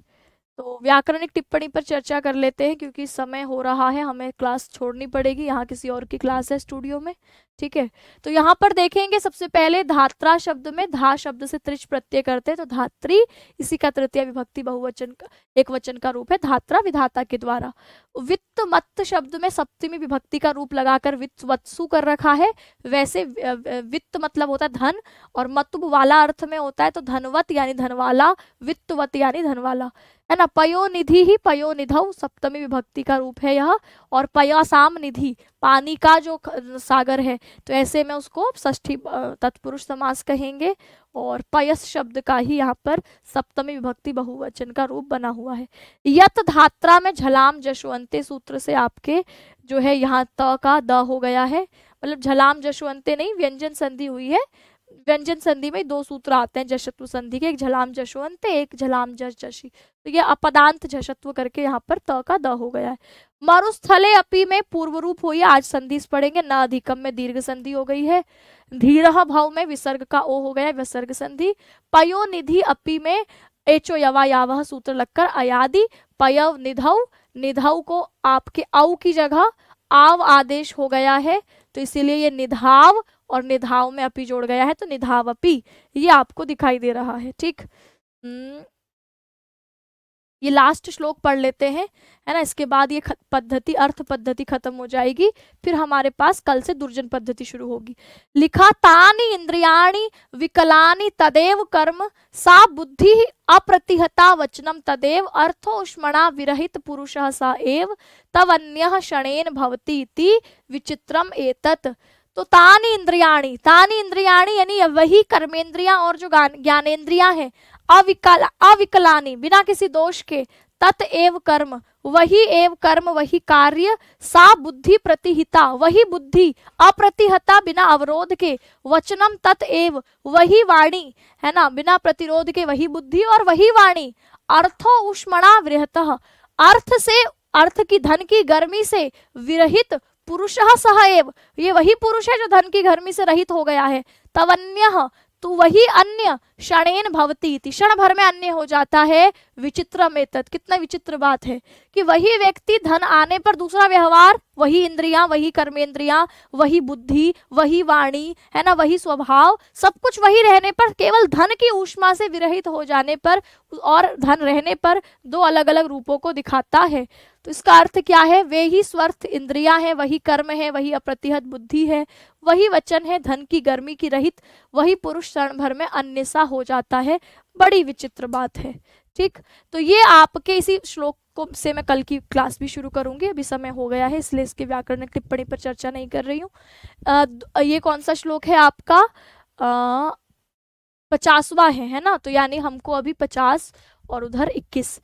तो व्याकरणिक टिप्पणी पर चर्चा कर लेते हैं क्योंकि समय हो रहा है, हमें क्लास छोड़नी पड़ेगी, यहाँ किसी और की क्लास है स्टूडियो में। ठीक है, तो यहाँ पर देखेंगे सबसे पहले धात्रा शब्द में धा शब्द से त्रिच प्रत्यय करते हैं, तो धात्री इसी का तृतीय विभक्ति बहुवचन का एक वचन का रूप है, धात्रा विधाता के द्वारा। वित्त मत्त शब्द में सप्तमी विभक्ति का रूप लगाकर वित्त वत्सु कर रखा है। वैसे वित्त मतलब होता है धन और मतुब वाला अर्थ में होता है तो धनवत यानी धनवाला, वित्तवत यानी धनवाला, है ना। पयो निधि ही पयो निधौ सप्तमी विभक्ति का रूप है यह। और पयासाम निधि, पानी का जो सागर है, तो ऐसे में उसको षष्ठी तत्पुरुष समास कहेंगे। और पयस शब्द का ही यहाँ पर सप्तमी विभक्ति बहुवचन का रूप बना हुआ है। यत धात्रा में झलाम जशवंते सूत्र से आपके जो है यहाँ त का द हो गया है, मतलब झलाम जशवंते नहीं, व्यंजन संधि हुई है। व्यंजन संधि में दो सूत्र आते हैं जशत्व संधि के, एक झलाम जशवंत, एक झलाम जश जशी, तो ये अपदांत झषत्व करके यहाँ पर त का द हो गया है। मरुस्थले अपि में पूर्व रूप हुई है, आज संधि पढ़ेंगे। न अधिकम में दीर्घ संधि हो गई है। धीरह भव में विसर्ग का ओ हो गया है, विसर्ग संधि। पयो निधि अपि में एचो यवा यावह सूत्र लगकर अयादि। पयव निधौ, निधौ को आपके औ की जगह आव आदेश हो गया है, तो इसीलिए ये निधाव और निधाव में अपि जोड़ गया है, तो निधावपि ये आपको दिखाई दे रहा है। ठीक, ये लास्ट श्लोक पढ़ लेते हैं, है ना। इसके बाद ये पद्धति अर्थ पद्धति खत्म हो जाएगी, फिर हमारे पास कल से दुर्जन पद्धति शुरू होगी। लिखा तानि इंद्रियाणि विकलानि तदेव कर्म सा बुद्धि अप्रतिहता वचनम तदेव अर्थो उष्मणा विरहित पुरुषः स एव तवन्यः क्षणेन भवति इति विचित्रम एतत्। तो तानि इंद्रियाणि, तानि इंद्रियाणि यानी वही कर्मेंद्रियां और जो ज्ञानेंद्रियां हैं, अविकलानी बिना किसी दोष के, तत एव कर्म वही एव कर्म वही कार्य, सा बुद्धि प्रतिहिता वही बुद्धि, अप्रतिहता बिना अवरोध के, वचनम तत एव वही वाणी, है ना, बिना प्रतिरोध के वही बुद्धि और वही वाणी, अर्थो उष्मणा विरहितः अर्थ से, अर्थ की धन की गर्मी से विरहित पुरुषः सह एव ये वही पुरुष है जो धन की गर्मी से रहित हो गया है। तवन्यः तो वही अन्य क्षणेन भवति इति क्षण भर में अन्य हो जाता है। विचित्रम एतत्, कितना विचित्र बात है कि वही व्यक्ति धन आने पर दूसरा व्यवहार, वही इंद्रियां, वही कर्मेंद्रियां, वही बुद्धि, वही वाणी, है ना, वही स्वभाव, सब कुछ वही रहने पर केवल धन की ऊष्मा से विरहित हो जाने पर और धन रहने पर दो अलग अलग रूपों को दिखाता है। तो इसका अर्थ क्या है? वे ही स्वर्थ इंद्रियां हैं, वही कर्म है, वही अप्रतिहत बुद्धि है, वही वचन है धन की गर्मी की रहित, वही पुरुष क्षण भर में अन्य सा हो जाता है। बड़ी विचित्र बात है। ठीक, तो ये आपके इसी श्लोक को से मैं कल की क्लास भी शुरू करूंगी। अभी समय हो गया है इसलिए इसके व्याकरण टिप्पणी पर चर्चा नहीं कर रही हूँ। ये कौन सा श्लोक है आपका? 50वां है ना। तो यानी हमको अभी 50 और उधर 21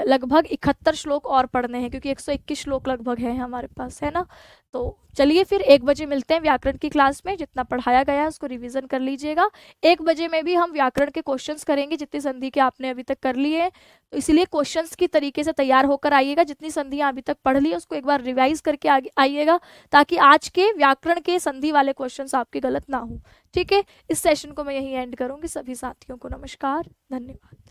लगभग 71 श्लोक और पढ़ने हैं क्योंकि 121 श्लोक लगभग है हमारे पास, है ना। तो चलिए फिर 1 बजे मिलते हैं व्याकरण की क्लास में। जितना पढ़ाया गया है उसको रिवीजन कर लीजिएगा। 1 बजे में भी हम व्याकरण के क्वेश्चंस करेंगे जितनी संधि के आपने अभी तक कर लिए हैं, तो इसलिए क्वेश्चंस की तरीके से तैयार होकर आइएगा। जितनी संधियां अभी तक पढ़ ली है उसको एक बार रिवाइज करके आइएगा ताकि आज के व्याकरण के संधि वाले क्वेश्चंस आपके गलत ना हो। ठीक है, इस सेशन को मैं यहीं एंड करूंगी। सभी साथियों को नमस्कार, धन्यवाद।